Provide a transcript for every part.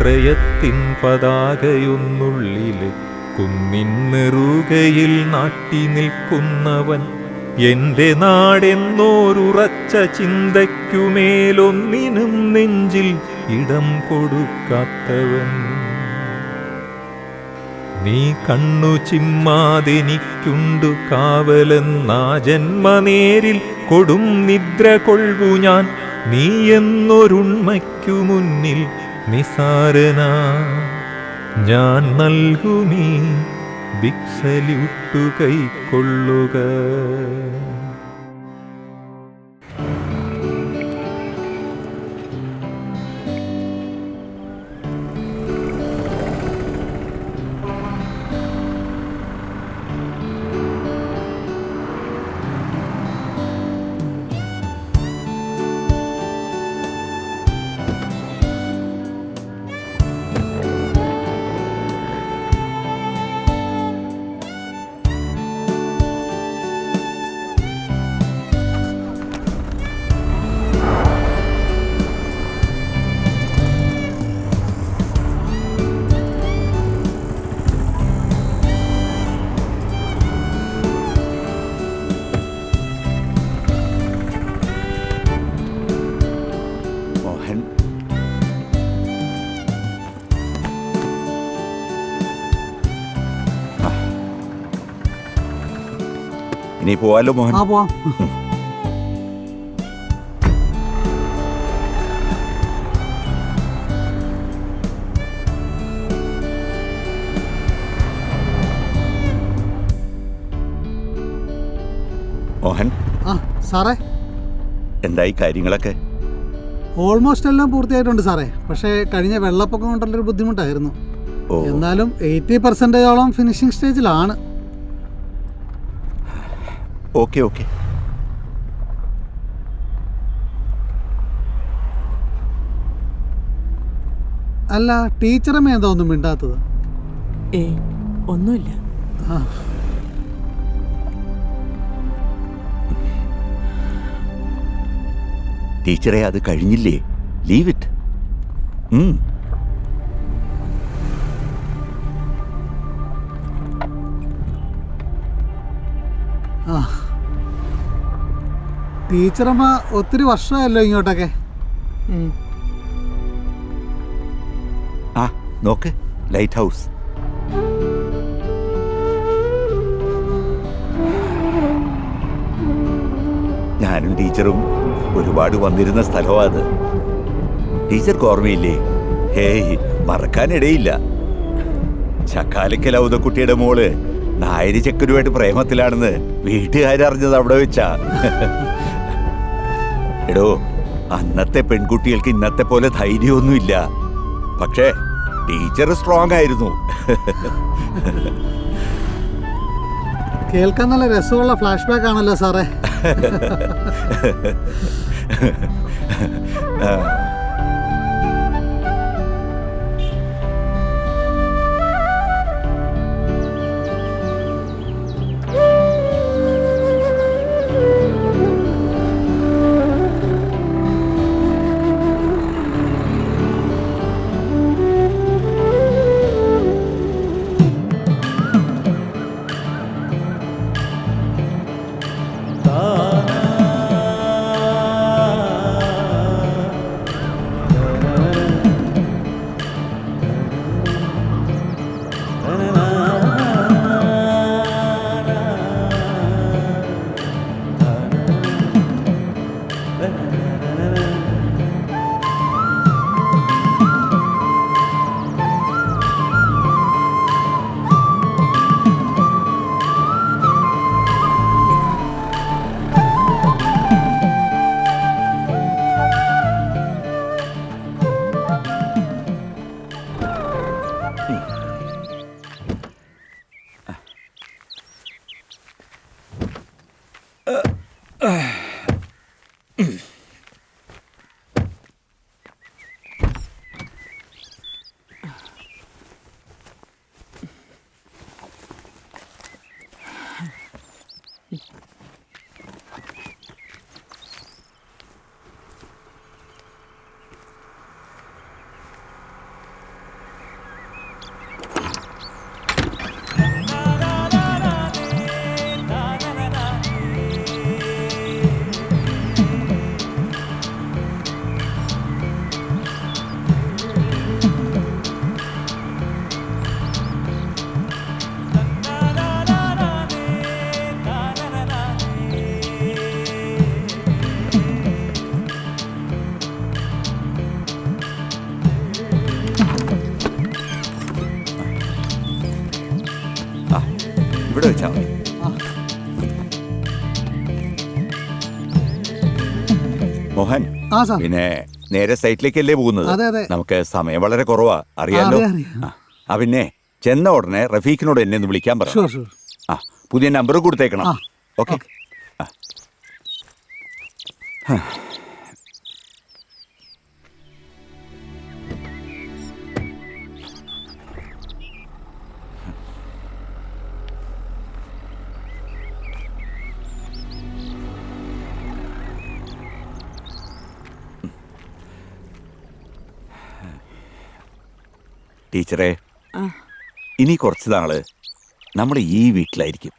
സ്വാതന്ത്ര്യത്തിൻ പതാകയൊന്നുള്ളില് കുന്നിൻ നെറുകയിൽ നാട്ടി നിൽക്കുന്നവൻ, എന്റെ നാടെന്നോരുറച്ച ചിന്തയ്ക്കുമേലൊന്നിനും നെഞ്ചിൽ ഇടം കൊടുക്കാത്തവൻ. നീ കണ്ണു ചിമ്മാതെനിക്കുണ്ടു കാവലെന്നാ ജന്മനേരിൽ കൊടും നിദ്ര കൊള്ളു ഞാൻ. നീ എന്നൊരുണ്മയ്ക്കു മുന്നിൽ നിസാരനാ ഞാൻ നൽകുമീ ബിഗ് സല്യൂട്ടു കൈക്കൊള്ളുക. ഇനി പോവാലോ മോഹൻ? പോവാം. മോഹൻ, സാറേ എന്തായി കാര്യങ്ങളൊക്കെ? ഓൾമോസ്റ്റ് എല്ലാം പൂർത്തിയായിട്ടുണ്ട് സാറേ. പക്ഷേ കഴിഞ്ഞ വെള്ളപ്പൊക്കം കൊണ്ടുള്ളൊരു ബുദ്ധിമുട്ടായിരുന്നു. എന്നാലും 80% ഫിനിഷിംഗ് സ്റ്റേജിലാണ്. Okay okay. അല്ല, ടീച്ചറമ്മ എന്താ ഒന്നും മിണ്ടാത്തത്? ഒന്നുമില്ല. ടീച്ചറെ, അത് കഴിഞ്ഞില്ലേ? Leave it. ടീച്ചറമ്മ ഒത്തിരി വർഷമായല്ലോ ഇങ്ങോട്ടൊക്കെ. നോക്ക്, ലൈറ്റ് ഹൗസ്. ഞാനും ടീച്ചറും ഒരുപാട് വന്നിരുന്ന സ്ഥലമാണ് അത്. ടീച്ചർക്ക് ഓർമ്മയില്ലേ? ഹേയ്, മറക്കാനിടയില്ല. ചക്കാലക്കൽ ഔതക്കുട്ടിയുടെ മോള് നായരി ചെക്കനുമായിട്ട് പ്രേമത്തിലാണെന്ന് വീട്ടുകാരറിഞ്ഞത് അവിടെ വെച്ചാ. എടോ, അന്നത്തെ പെൺകുട്ടികൾക്ക് ഇന്നത്തെ പോലെ ധൈര്യമൊന്നുമില്ല. പക്ഷേ ടീച്ചർ സ്ട്രോങ് ആയിരുന്നു. കേൾക്കാൻ നല്ല രസമുള്ള ഫ്ലാഷ് ബാക്ക് ആണല്ലോ സാറേ. മോഹൻ, ആ സാർ. പിന്നെ നേരെ സൈറ്റിലേക്കല്ലേ പോകുന്നത്? അതെ, അതെ. നമുക്ക് സമയം വളരെ കുറവാ, അറിയാലോ. അറിയാം. പിന്നെ ചെന്ന ഉടനെ റഫീഖിനോട് എന്നെ ഒന്ന് വിളിക്കാൻ പറ. Sure sure. ആ, പുതിയ നമ്പർ കൊടുത്തേക്കണം. ഓക്കെ. ടീച്ചറെ, ഇനി കുറച്ച് നാള് നമ്മൾ ഈ വീട്ടിലായിരിക്കും.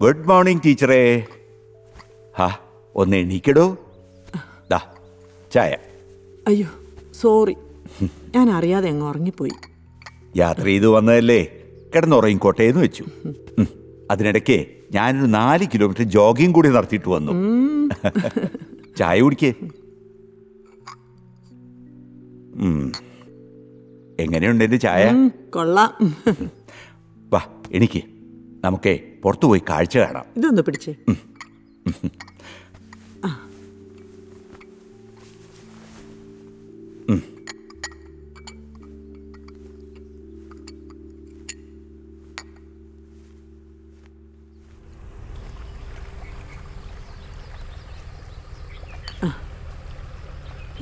ഗുഡ് മോർണിംഗ് ടീച്ചറേ. ഹാ, ഒന്ന് എണീക്കടോ. ദാ ചായ. അയ്യോ സോറി, ഞാൻ അറിയാതെ അങ്ങ് ഉറങ്ങിപ്പോയി. യാത്ര ചെയ്ത് വന്നതല്ലേ, കിടന്നുറങ്ങിക്കോട്ടെ എന്ന് വെച്ചു. അതിനിടയ്ക്ക് ഞാനൊരു 4 കിലോമീറ്റർ ജോഗിങ് കൂടി നടത്തിയിട്ട് വന്നു. ചായ കുടിക്കേ. എങ്ങനെയുണ്ട് എൻ്റെ ചായ? കൊള്ളാം. വാ എനിക്ക് നമുക്കേ പുറത്തു പോയി കാഴ്ച കാണാം. ഇതൊന്ന് പിടിച്ചേ.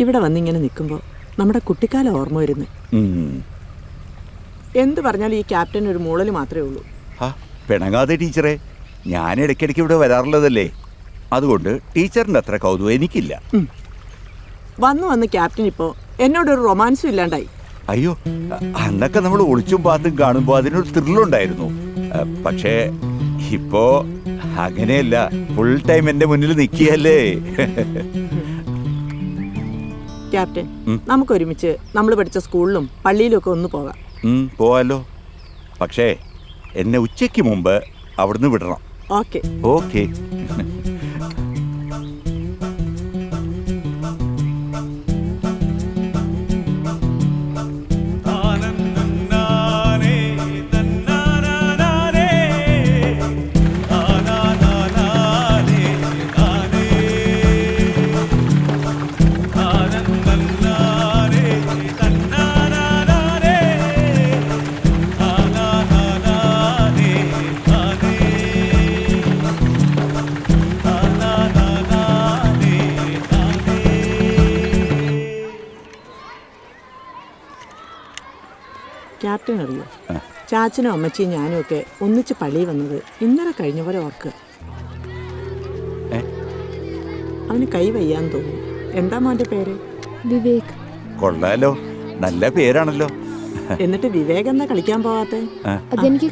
ഇവിടെ വന്നിങ്ങനെ നിൽക്കുമ്പോൾ നമ്മുടെ കുട്ടിക്കാലം ഓർമ്മ വരുന്നു. എന്ത് പറഞ്ഞാലും ഈ ക്യാപ്റ്റൻ ഒരു മൂളൽ മാത്രമേ ഉള്ളൂ. പിണങ്ങാതെ ടീച്ചറെ, ഞാൻ ഇടയ്ക്കിടയ്ക്ക് ഇവിടെ വരാറുള്ളതല്ലേ, അതുകൊണ്ട് ടീച്ചറിൻ്റെ അത്ര കൗതുകം എനിക്കില്ല. വന്ന് ക്യാപ്റ്റൻ ഇപ്പോൾ എന്നോടൊരു റൊമാൻസും ഇല്ലാണ്ടായി. അയ്യോ, അന്നൊക്കെ നമ്മൾ ഒളിച്ചും പാത്തും കാണുമ്പോൾ അതിനൊരു ത്രില്ലുണ്ടായിരുന്നു. പക്ഷേ ഇപ്പോ അങ്ങനെയല്ല, ഫുൾ ടൈം എൻ്റെ മുന്നിൽ നിൽക്കുകയല്ലേ. ക്യാപ്റ്റൻ, നമുക്ക് ഒരുമിച്ച് നമ്മൾ പഠിച്ച സ്കൂളിലും പള്ളിയിലും ഒക്കെ ഒന്ന് പോകാം. പോവാലോ, പക്ഷേ എന്നെ ഉച്ചയ്ക്ക് മുമ്പ് അവിടുന്ന് വിടണം. Okay okay. ക്യാപ്റ്റൻ അറിയോ, ചാച്ചനും അമ്മച്ചിയും ഞാനും ഒക്കെ ഒന്നിച്ച് പള്ളിയിൽ വന്നത് ഇന്നലെ കഴിഞ്ഞ പോലെ ഓർക്കുക. അവന് കൈ വയ്യാന്ന് തോന്നുന്നു. എന്താ മോന്റെ പേര്? വിവേക്. കൊള്ളാലോ, നല്ല പേരാണല്ലോ. എന്നിട്ട് വിവേക് എന്താ കളിക്കാൻ പോവാത്തെ? അതെനിക്ക്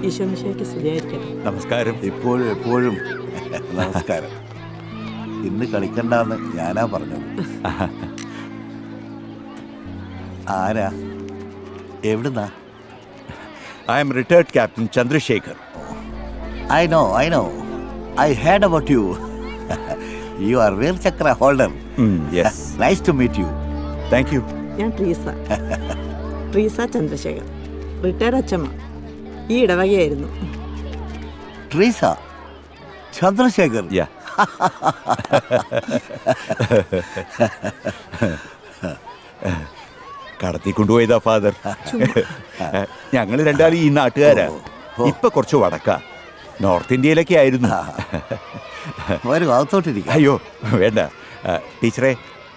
ഈശോമിശിഹായ്ക്ക് സ്തുതിയായിരിക്കട്ടെ. നമസ്കാരം. എപ്പോഴും എപ്പോഴും നമസ്കാരം. ഇന്ന് കളിക്കണ്ടെന്ന് ഞാനാ പറഞ്ഞത്. ആരാ? എവിടുന്നാ? I am retired Captain Chandrasekhar. I know. I heard about you. You are Veer Chakra holder. Yes. Nice to meet you. Thank you. ഞാൻ ട്രീസ ചന്ദ്രശേഖർ, റിട്ടയർഡ് അച്ഛമ്മ. ഈ ഇടവകയായിരുന്നു. ട്രീസ ചന്ദ്രശേഖർ. Yeah. കടത്തിക്കൊണ്ടുപോയതാ ഫാദർ. ഞങ്ങൾ രണ്ടാളും ഈ നാട്ടുകാരാ. ഇപ്പൊ കുറച്ച് വടക്കാ, നോർത്ത് ഇന്ത്യയിലൊക്കെ ആയിരുന്നു. വരൂ, അകത്തോട്ടിരിക്കാം. അയ്യോ വേണ്ട ടീച്ചറെ,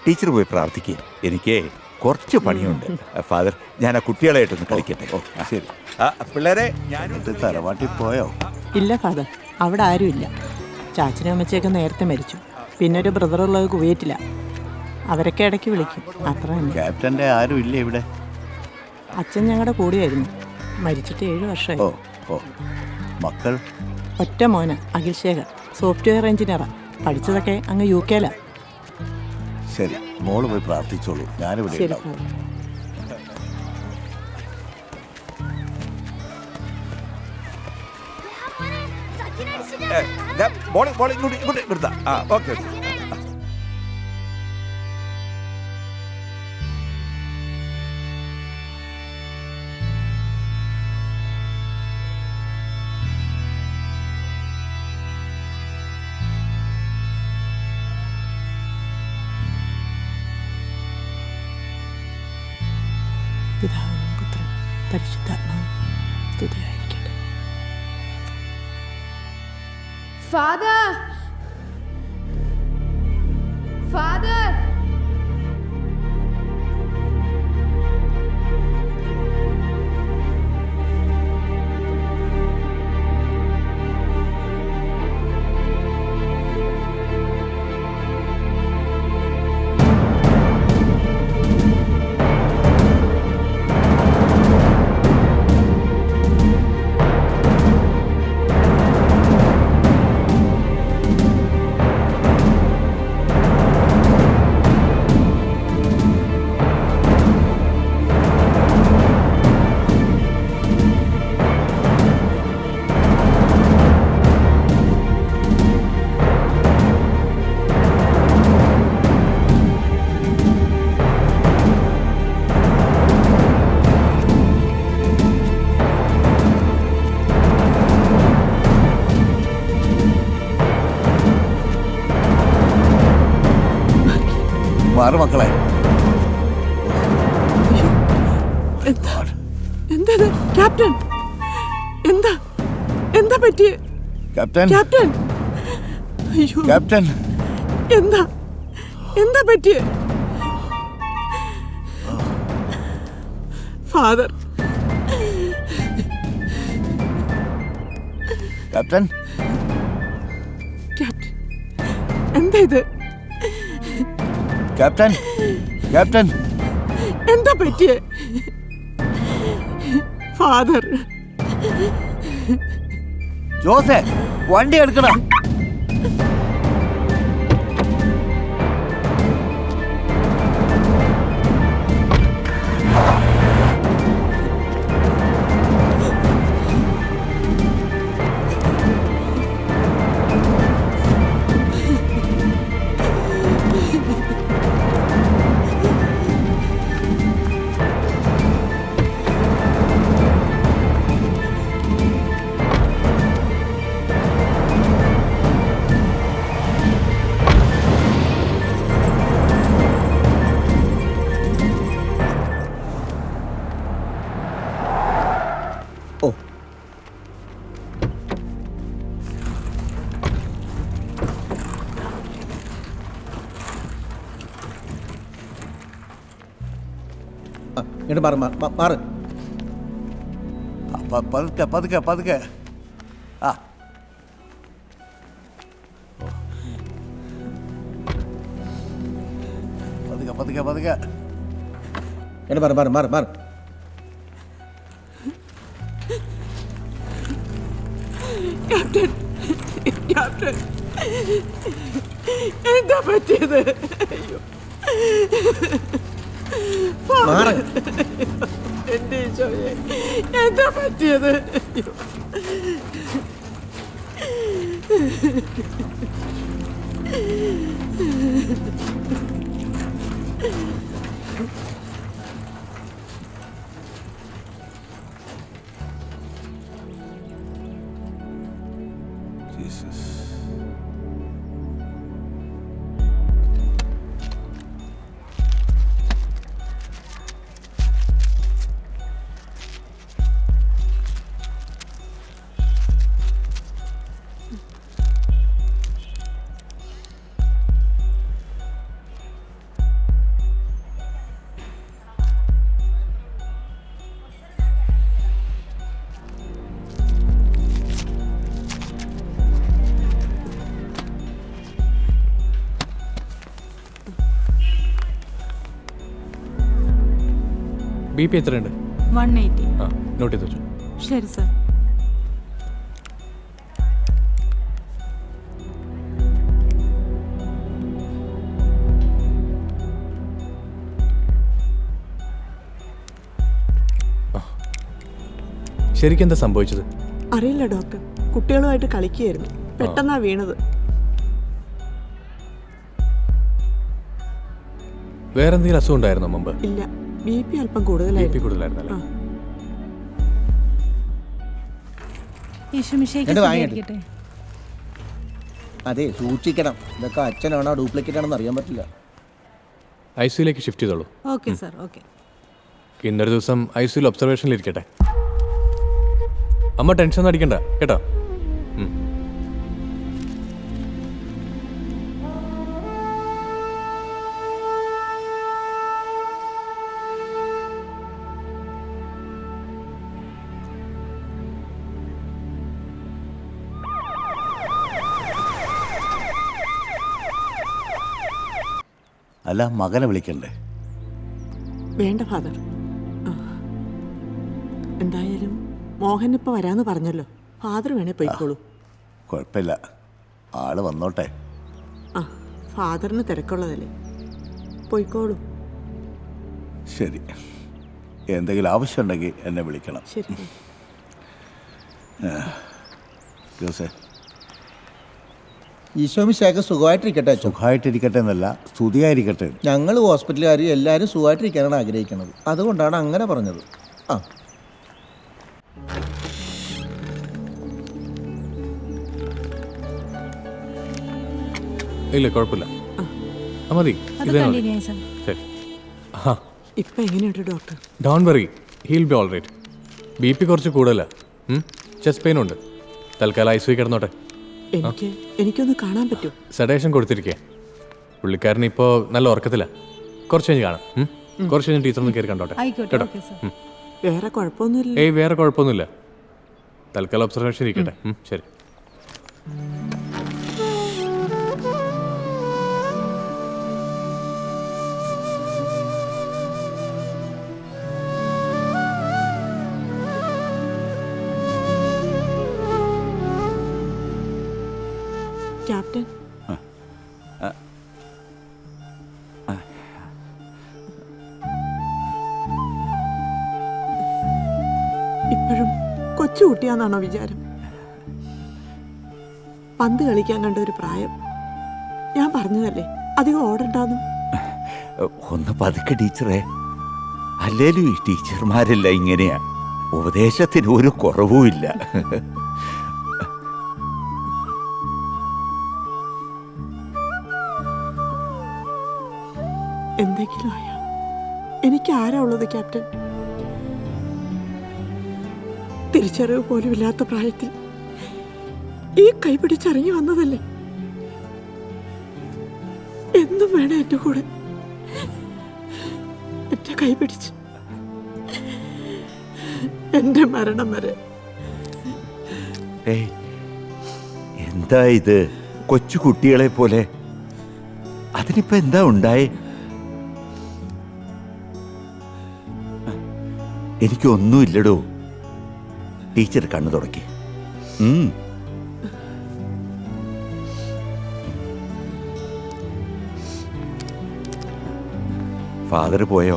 ടീച്ചർ പോയി പ്രാർത്ഥിക്കുക. എനിക്ക് കുറച്ച് പണിയുണ്ട്. ഫാദർ, ഞാൻ ആ കുട്ടികളായിട്ടൊന്ന് കളിക്കട്ടെ. ശരി. പിള്ളേരെ, ഞാൻ തറവാട്ടിൽ പോയോ? ഇല്ല ഫാദർ, അവിടെ ആരുമില്ല. ചാച്ചനും അമ്മച്ചയൊക്കെ നേരത്തെ മരിച്ചു. പിന്നെ ഒരു ബ്രദറുള്ളത് കുവൈറ്റില്ല. അവരൊക്കെ ഇടയ്ക്ക് വിളിക്കും, അത്ര തന്നെ. ക്യാപ്റ്റന്റെ ആരും ഇല്ല ഇവിടെ? അച്ഛൻ ഞങ്ങളുടെ കൂടെയായിരുന്നു, മരിച്ചിട്ട് 7 വർഷമായി. ഓ, ഓ, മക്കൾ? ഒറ്റ മോന് അഖിൽ ശേഖർ, സോഫ്റ്റ്വെയർ എഞ്ചിനീയറാ. പഠിച്ചതൊക്കെ അങ്ങ് UK-ലാ. ശരി, മോള് പോയി പ്രാർത്ഥിച്ചോളൂ, ഞാനിവിടെ ശരി ഉണ്ടാവും. ഫാദർ. ഇങ്ങോട്ട് എടുത്താ. ആ, ഓക്കെ ഓക്കെ. പിതാവിനും പുത്രനും പരിശുദ്ധാത്മാവും സ്തുതിയായിരിക്കട്ടെ. Father! Father! മാറ് മക്കളെ. എന്താ ക്യാപ്റ്റൻ? എന്താ എന്താ പറ്റിയേ ക്യാപ്റ്റൻ, ക്യാപ്റ്റൻ? അയ്യോ ക്യാപ്റ്റൻ, എന്താ എന്താ പറ്റിയേ ഫാദർ? ക്യാപ്റ്റൻ, ക്യാപ്റ്റൻ എന്താ ഇത്? ക്യാപ്റ്റൻ, ക്യാപ്റ്റൻ, എന്താ പറ്റിയേ ഫാദർ? ജോസേ, വണ്ടി എടുക്കണം. മാറ്. പതുക്കെ പതുക്കെ പതുക്കെ. ആ, പതുക്കെ പതുക്കെ പതുക്കെ. മാറ്. ക്യാപ്റ്റൻ, ക്യാപ്റ്റൻ എന്താ പറ്റിയത്? അയ്യോ മാറ്. എന്റെ ഈശോയെ, എന്താ പറ്റിയത്? അയ്യോ ജീസസ്. BP എത്രയുണ്ട്? 180. ആ, നോട്ട് ചെയ്ത് വെച്ചു. ശരി സർ. ശരിക്കും എന്താ സംഭവിച്ചത്? അറിയില്ല ഡോക്ടർ, കുട്ടികളുമായിട്ട് കളിക്കുകയായിരുന്നു, പെട്ടെന്നാ വീണത്. വേറെ എന്തെങ്കിലും അസുഖം ഉണ്ടായിരുന്നോ മുമ്പ്? ഇല്ല, BP അല്പം കൂടുതലായിരുന്നു. കൂടുതലായിരുന്നല്ലേ? അതെ, സൂക്ഷിക്കണം. ഇതൊക്കെ അച്ഛനാണോ ഡ്യൂപ്ലിക്കേറ്റ് ആണെന്ന് അറിയാൻ പറ്റില്ല. ICUലേക്ക് ഷിഫ്റ്റ് ചെയ്തോളൂ. Okay sir, okay. ഇന്നൊരു ദിവസം ICUയിൽ ഒബ്സർവേഷനിൽ ഇരിക്കട്ടെ. അമ്മ ടെൻഷൻ ഒന്നും അടിക്കണ്ട കേട്ടോ. അല്ല, മകനെ വിളിക്കണ്ടേ? വേണ്ട ഫാദർ. എന്തായാലും മോഹൻ ഇപ്പൊ വരാന്ന് പറഞ്ഞല്ലോ, ഫാദർ വേണേ പോയിക്കോളൂ. കുഴപ്പമില്ല, ആള് വന്നോട്ടെ. ആ, ഫാദറിന് തിരക്കുള്ളതല്ലേ, പോയിക്കോളൂ. ശരി, എന്തെങ്കിലും ആവശ്യമുണ്ടെങ്കിൽ എന്നെ വിളിക്കണം. ശരി. ജോസേ, ഈശോമിശിഹായ്ക്ക് സുഖമായിട്ടിരിക്കട്ടെ അച്ഛൻ. സുഖമായിട്ടിരിക്കട്ടെ എന്നല്ല, സ്തുതിയായിരിക്കട്ടെ. ഞങ്ങൾ ഹോസ്പിറ്റലുകാർ എല്ലാവരും സുഖമായിട്ടിരിക്കാനാണ് ആഗ്രഹിക്കുന്നത്. അതുകൊണ്ടാണ് അങ്ങനെ പറഞ്ഞത്. ആ, ഇല്ല കുഴപ്പമില്ല, മതി. ശരി. ഇപ്പൊ എങ്ങനെയുണ്ട് doctor? Don't worry, he'll be all right. BP കുറച്ച് കൂടുതലാ, ചെസ്റ്റ് പെയിൻ ഉണ്ട്. തൽക്കാലം ICU കിടന്നോട്ടെ. എനിക്കൊന്ന് കാണാൻ പറ്റുമോ? സെഡേഷൻ കൊടുത്തിരിക്കുക. പുള്ളിക്കാരൻ ഇപ്പോൾ നല്ല ഉറക്കത്തില്ല. കുറച്ച് കഴിഞ്ഞ് കാണാം. കുറച്ച് കഴിഞ്ഞ് ടീച്ചറൊന്ന് കയറി കണ്ടോട്ടെ കേട്ടോ. വേറെ കുഴപ്പമൊന്നുമില്ല? ഏയ്, വേറെ കുഴപ്പമൊന്നുമില്ല. തൽക്കാലം ഒബ്സർവേഷൻ ഇരിക്കട്ടെ. ശരി. ക്യാപ്റ്റൻ, ഇപ്പോഴും കൊച്ചുകുട്ടിയാന്നാണോ വിചാരം? പന്ത് കളിക്കാൻ കണ്ട ഒരു പ്രായം. ഞാൻ പറഞ്ഞതല്ലേ അധികം ഓടണ്ടാന്നും. ഒന്ന് പതുക്കെ ടീച്ചറെ. അല്ലേലും ഈ ടീച്ചർമാരെല്ലാം ഇങ്ങനെയാ, ഉപദേശത്തിന് ഒരു കുറവുമില്ല. എന്തെങ്കിലും ആയാ എനിക്ക് ആരാ ഉള്ളത് ക്യാപ്റ്റൻ? തിരിച്ചറിവ് പോലും ഇല്ലാത്ത പ്രായത്തിൽ ഈ കൈ പിടിച്ചിറങ്ങി വന്നതല്ലേ. എന്നും വേണം എന്റെ കൂടെ, എന്റെ കൈ പിടിച്ച് എന്റെ മരണം വരെ. എന്താ ഇത്, കൊച്ചു കുട്ടികളെ പോലെ? അതിനിപ്പോ എന്താ ഉണ്ടായേ? എനിക്കൊന്നുമില്ലടോ. ടീച്ചർ കണ്ണു തുടക്കി. ഫാദർ പോയോ?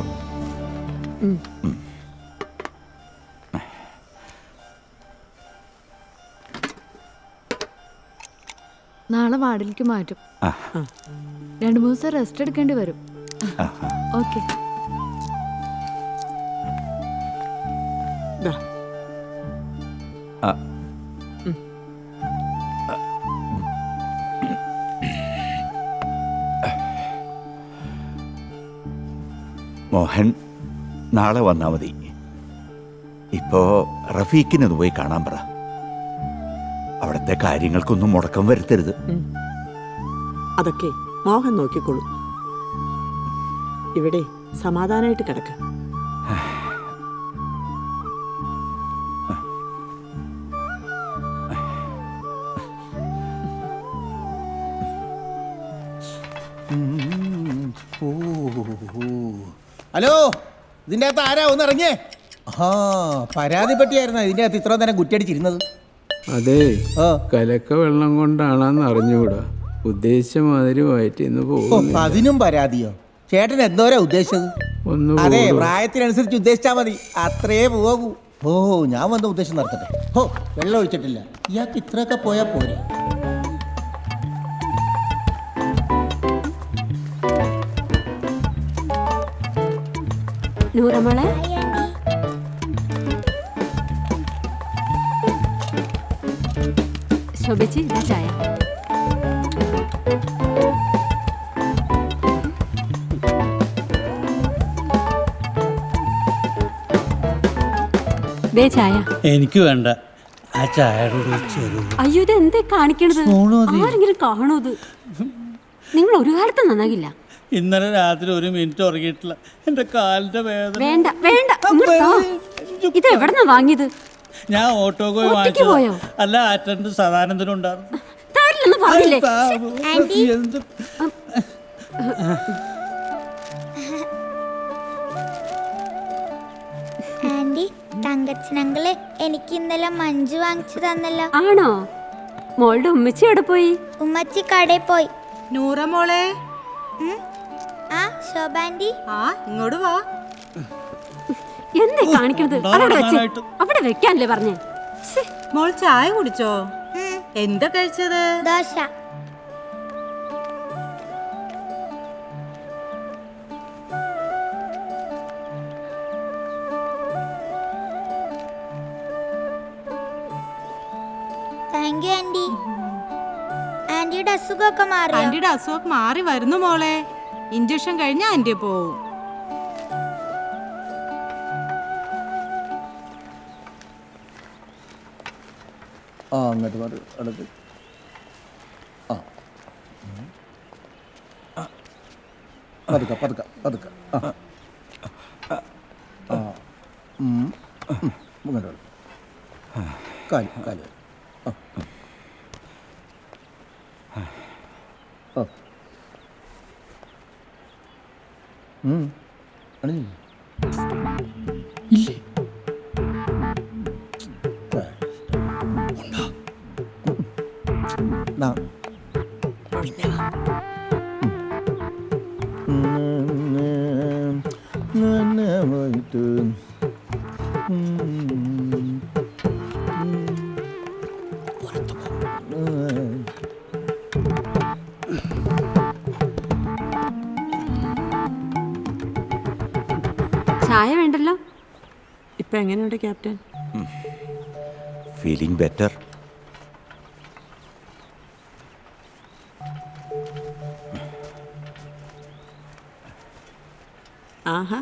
നാളെ വാർഡിലേക്ക് മാറ്റും. 2-3 ദിവസം റെസ്റ്റ് എടുക്കേണ്ടി വരും. ഓക്കെ. മോഹൻ നാളെ വന്നാ മതി. ഇപ്പോ റഫീഖിനൊന്ന് പോയി കാണാൻ പറ. അവിടുത്തെ കാര്യങ്ങൾക്കൊന്നും മുടക്കം വരുത്തരുത്. അതൊക്കെ മോഹൻ നോക്കിക്കോളൂ. ഇവിടെ സമാധാനമായിട്ട് കിടക്ക. ഹലോ, ഇതിൻ്റെ അകത്ത് ആരാ ഒന്ന് ഇറങ്ങിയേ? ആ, പരാതി പറ്റിയായിരുന്നു ഇതിൻ്റെ അകത്ത് ഇത്ര നേരം കുറ്റിയടിച്ചിരുന്നത്. അതെ, കലക്ക വെള്ളം കൊണ്ടാണെന്ന് അറിഞ്ഞുകൂടാ. ഉദ്ദേശിച്ച മാതിരി വയറ്റിന്ന് പോകും. അതിനും പരാതിയോ? ചേട്ടൻ എന്തോരാ ഉദ്ദേശിച്ചത്? അതെ, പ്രായത്തിനനുസരിച്ച് ഉദ്ദേശിച്ചാ മതി, അത്രേ പോകൂ. ഓ ഞാൻ വന്ന ഉദ്ദേശം നടത്തട്ടെ. ഹോ വെള്ളം ഒഴിച്ചിട്ടില്ല. ഇയാൾക്ക് ഇത്രയൊക്കെ പോയാൽ പോരെ. നൂറമോളെ ശോഭിച്ച് ഇതാ ചായ. ദേ ചായ. എനിക്ക് വേണ്ട ആ ചായയുടെ അയ്യോ ഇത് എന്തേ കാണിക്കണത്? ആരെങ്കിലും കാണോ ഇത്? നിങ്ങൾ ഒരു കാലത്ത് നന്നാകില്ല. ഇന്നലെ രാത്രി 1 മിനിറ്റ് ഉറങ്ങിയിട്ടില്ല. എന്റെ കാലിന്റെ വേദന. വേണ്ട വേണ്ട ഇങ്ങോട്ട് താ. ഇത് എവിടെന്നാ വാങ്ങിയത്? ഞാൻ ഓട്ടോ പോയി ഒറ്റയ്ക്ക് പോയോ? വാങ്ങിച്ചത്. അല്ല അറ്റൻഡ് സദാനന്ദനും ഉണ്ടായിരുന്നു. താരില്ലെന്ന് പറഞ്ഞില്ലേ? എന്ത് ആന്റി, തങ്കച്ചനങ്ങള് എനിക്ക് ഇന്നലെ മഞ്ജു വാങ്ങിച്ചു തന്നല്ലോ. ആണോ? മോളുടെ ഉമ്മച്ചി എവിടെ പോയി? ഉമ്മച്ചി കടയിൽ പോയി. നൂറ മോളെ. ആ ശോഭ ആന്റി. ആ ഇങ്ങോട്ട് വാ. എന്തേ കാണിക്കണത്? അവിടെ വെച്ച് അവിടെ വെക്കാനല്ലേ പറഞ്ഞേ? മോൾ ചായ കുടിച്ചോ? എന്താ കഴിച്ചത്? ദോശ. Thank you aunty. ആന്റിയുടെ അസുഖമൊക്കെ മാറി. ആന്റിയുടെ അസുഖം മാറി വരുന്നു മോളെ. ഇഞ്ചക്ഷൻ കഴിഞ്ഞ ആന്റി പോവും. ആ അങ്ങോട്ട് മാറി അടുത്ത്. ആ പതുക്കെ പതുക്കെ പതുക്കെ. ആ ആ ഇങ്ങോട്ട് കാല് കാല്. ആ ഓ അണിഞ്ഞില്ലേ? ഇല്ലേ? ചായ വേണ്ടല്ലോ. ഇപ്പൊ എങ്ങനെയുണ്ട് ക്യാപ്റ്റൻ? Feeling better. ആഹാ,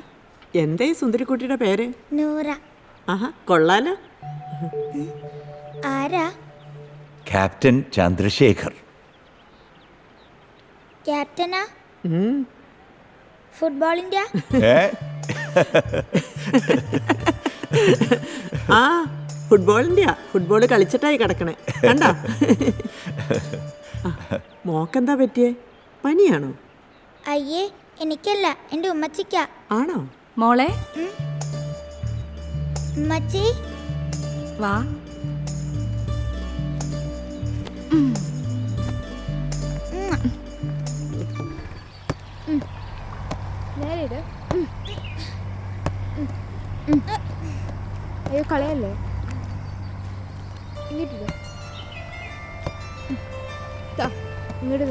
എന്താ ഈ സുന്ദരിക്കുട്ടിയുടെ പേര്? നൂറ. ആഹാ, കൊള്ളാലോ. ആരാ? ക്യാപ്റ്റൻ ചന്ദ്രശേഖർ. ക്യാപ്റ്റനാ? ഫുട്ബോളിന്റെ? ആ ഫുട്ബോളിന്റെയാ. ഫുട്ബോൾ കളിച്ചിട്ടായി കിടക്കണേ കണ്ടോ? മോക്കെന്താ പറ്റിയേ? പനിയാണോ? അയ്യേ എനിക്കല്ല, എൻ്റെ ഉമ്മച്ചിക്കാ. ആണോ? മോളെ ഉമ്മച്ചി വാ. അയ്യോ കളയല്ലേ. ഇങ്ങോട്ട് ഇങ്ങോട്ട്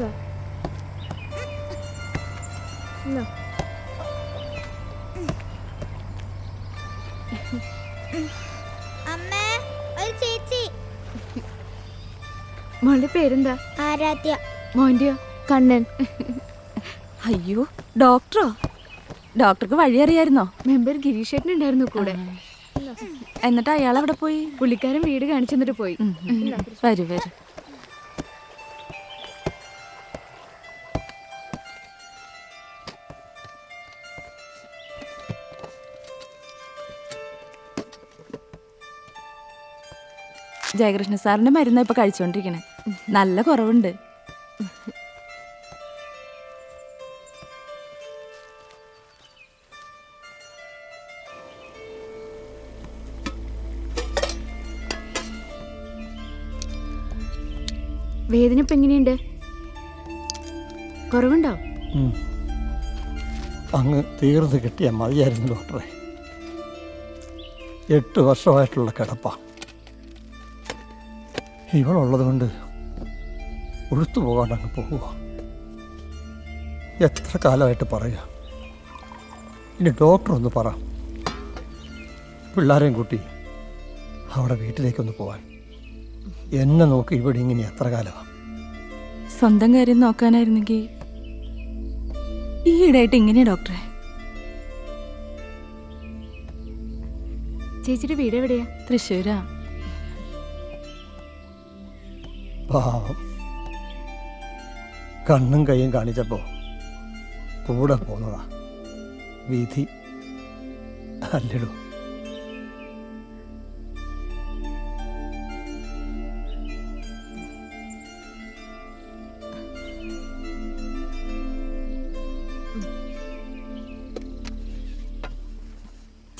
അമ്മേ, ഒരു ചേച്ചി. മോളുടെ പേരെന്താ? ആരാധ്യ. മോന്റെയോ? കണ്ണൻ. അയ്യോ ഡോക്ടറോ? ഡോക്ടർക്ക് വഴി അറിയായിരുന്നോ? മെമ്പർ ഗിരീഷ് ചേട്ടൻ ഉണ്ടായിരുന്നു കൂടെ. എന്നിട്ട് അയാൾ അവിടെ പോയി? പുള്ളിക്കാരൻ വീട് കാണിച്ചു തന്നിട്ട് പോയി. വരൂ വരൂ. ജയകൃഷ്ണ സാറിന്റെ മരുന്ന് ഇപ്പൊ കഴിച്ചോണ്ടിരിക്കണേ. നല്ല കുറവുണ്ട്. വേദന ഇപ്പൊ എങ്ങനെയുണ്ട്? കുറവുണ്ടോ? അങ്ങ് തീർന്ന് കിട്ടിയാൽ മതിയായിരുന്നു ഡോക്ടറെ. 8 വർഷമായിട്ടുള്ള കിടപ്പ. ഇവളുള്ളത് കൊണ്ട് ഒഴുത്തു പോകാണ്ട് അങ്ങ് പോവുക. എത്ര കാലമായിട്ട് പറയുക. ഇനി ഡോക്ടർ ഒന്ന് പറ, പിള്ളേരെയും കൂട്ടി അവിടെ വീട്ടിലേക്കൊന്ന് പോവാൻ. എന്നെ നോക്കി ഇവിടെ ഇങ്ങനെ എത്ര കാലമാണ്. സ്വന്തം കാര്യം നോക്കാനായിരുന്നെങ്കിൽ ഈയിടെയായിട്ട് ഇങ്ങനെയാ ഡോക്ടറെ. ചേച്ചിയുടെ വീട് എവിടെയാ? തൃശ്ശൂരാ. പാവം, കണ്ണും കൈയും കാണിച്ചപ്പോൾ കൂടെ പോന്നതാ. വിധി അല്ലടോ.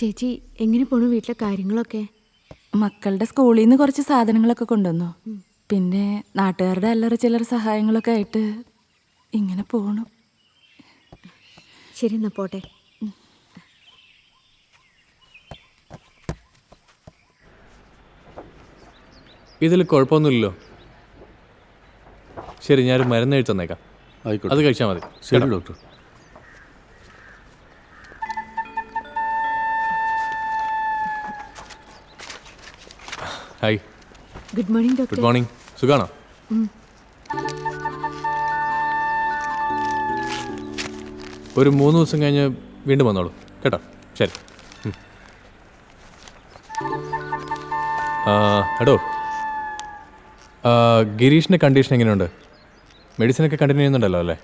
ചേച്ചി എങ്ങനെ പോണു വീട്ടിലെ കാര്യങ്ങളൊക്കെ? മക്കളുടെ സ്കൂളിൽ നിന്ന് കുറച്ച് സാധനങ്ങളൊക്കെ കൊണ്ടുവന്നു. പിന്നെ നാട്ടുകാരുടെ അല്ലറ ചില്ലറ സഹായങ്ങളൊക്കെ ആയിട്ട് ഇങ്ങനെ പോണു. ശരി എന്നാ പോട്ടെ. ഇതിൽ കുഴപ്പമൊന്നുമില്ലല്ലോ. ശരി, ഞാനൊരു മരുന്ന് എഴുതി തന്നേക്കാം. അത് കഴിച്ചാൽ മതി. ശരി doctor. Hi. Good morning doctor. Good morning. സുഖാണോ? ഒരു 3 ദിവസം കഴിഞ്ഞ് വീണ്ടും വന്നോളൂ കേട്ടോ. ശരി. എടോ, ഗിരീഷിൻ്റെ കണ്ടീഷൻ എങ്ങനെയുണ്ട്? മെഡിസിനൊക്കെ കണ്ടിന്യൂ ചെയ്യുന്നുണ്ടല്ലോ അല്ലേ?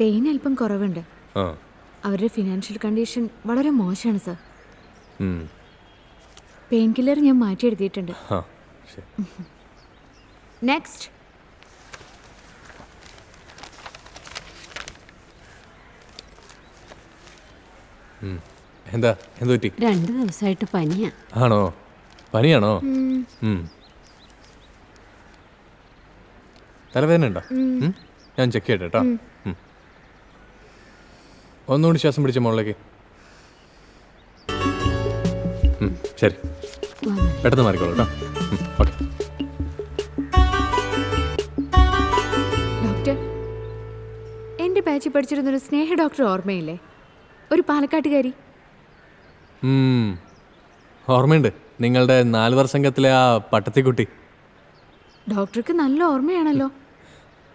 പെയിൻ അല്പം കുറവുണ്ട്. ആ, അവരുടെ ഫിനാൻഷ്യൽ കണ്ടീഷൻ വളരെ മോശമാണ് സർ. പെയിൻ കില്ലർ ഞാൻ മാറ്റി എഴുതിയിട്ടുണ്ട്. ആ ശരി. നെക്സ്റ്റ്. എന്താ എന്ത് പറ്റി? 2 ദിവസമായിട്ട് പനിയാ. ആണോ? പനിയാണോ? തലവേദന ഉണ്ടോ? ഞാൻ ചെക്ക് ചെയ്യട്ടെ കേട്ടോ. ഒന്നുകൂടി ശ്വാസം പിടിച്ച മുകളിലേക്ക്. ശരി, പെട്ടെന്ന് മാറിക്കോളൂ കേട്ടോ. ഓക്കെ. ഡോക്ടർ, എൻ്റെ ബാച്ചിൽ പഠിച്ചിരുന്നൊരു സ്നേഹ ഡോക്ടർ ഓർമ്മയില്ലേ? ഒരു പാലക്കാട്ടുകാരി. ഓർമ്മയുണ്ട്, നിങ്ങളുടെ 4 വർഷംഗത്തിലെ ആ പട്ടത്തിക്കുട്ടി. ഡോക്ടർക്ക് നല്ല ഓർമ്മയാണല്ലോ.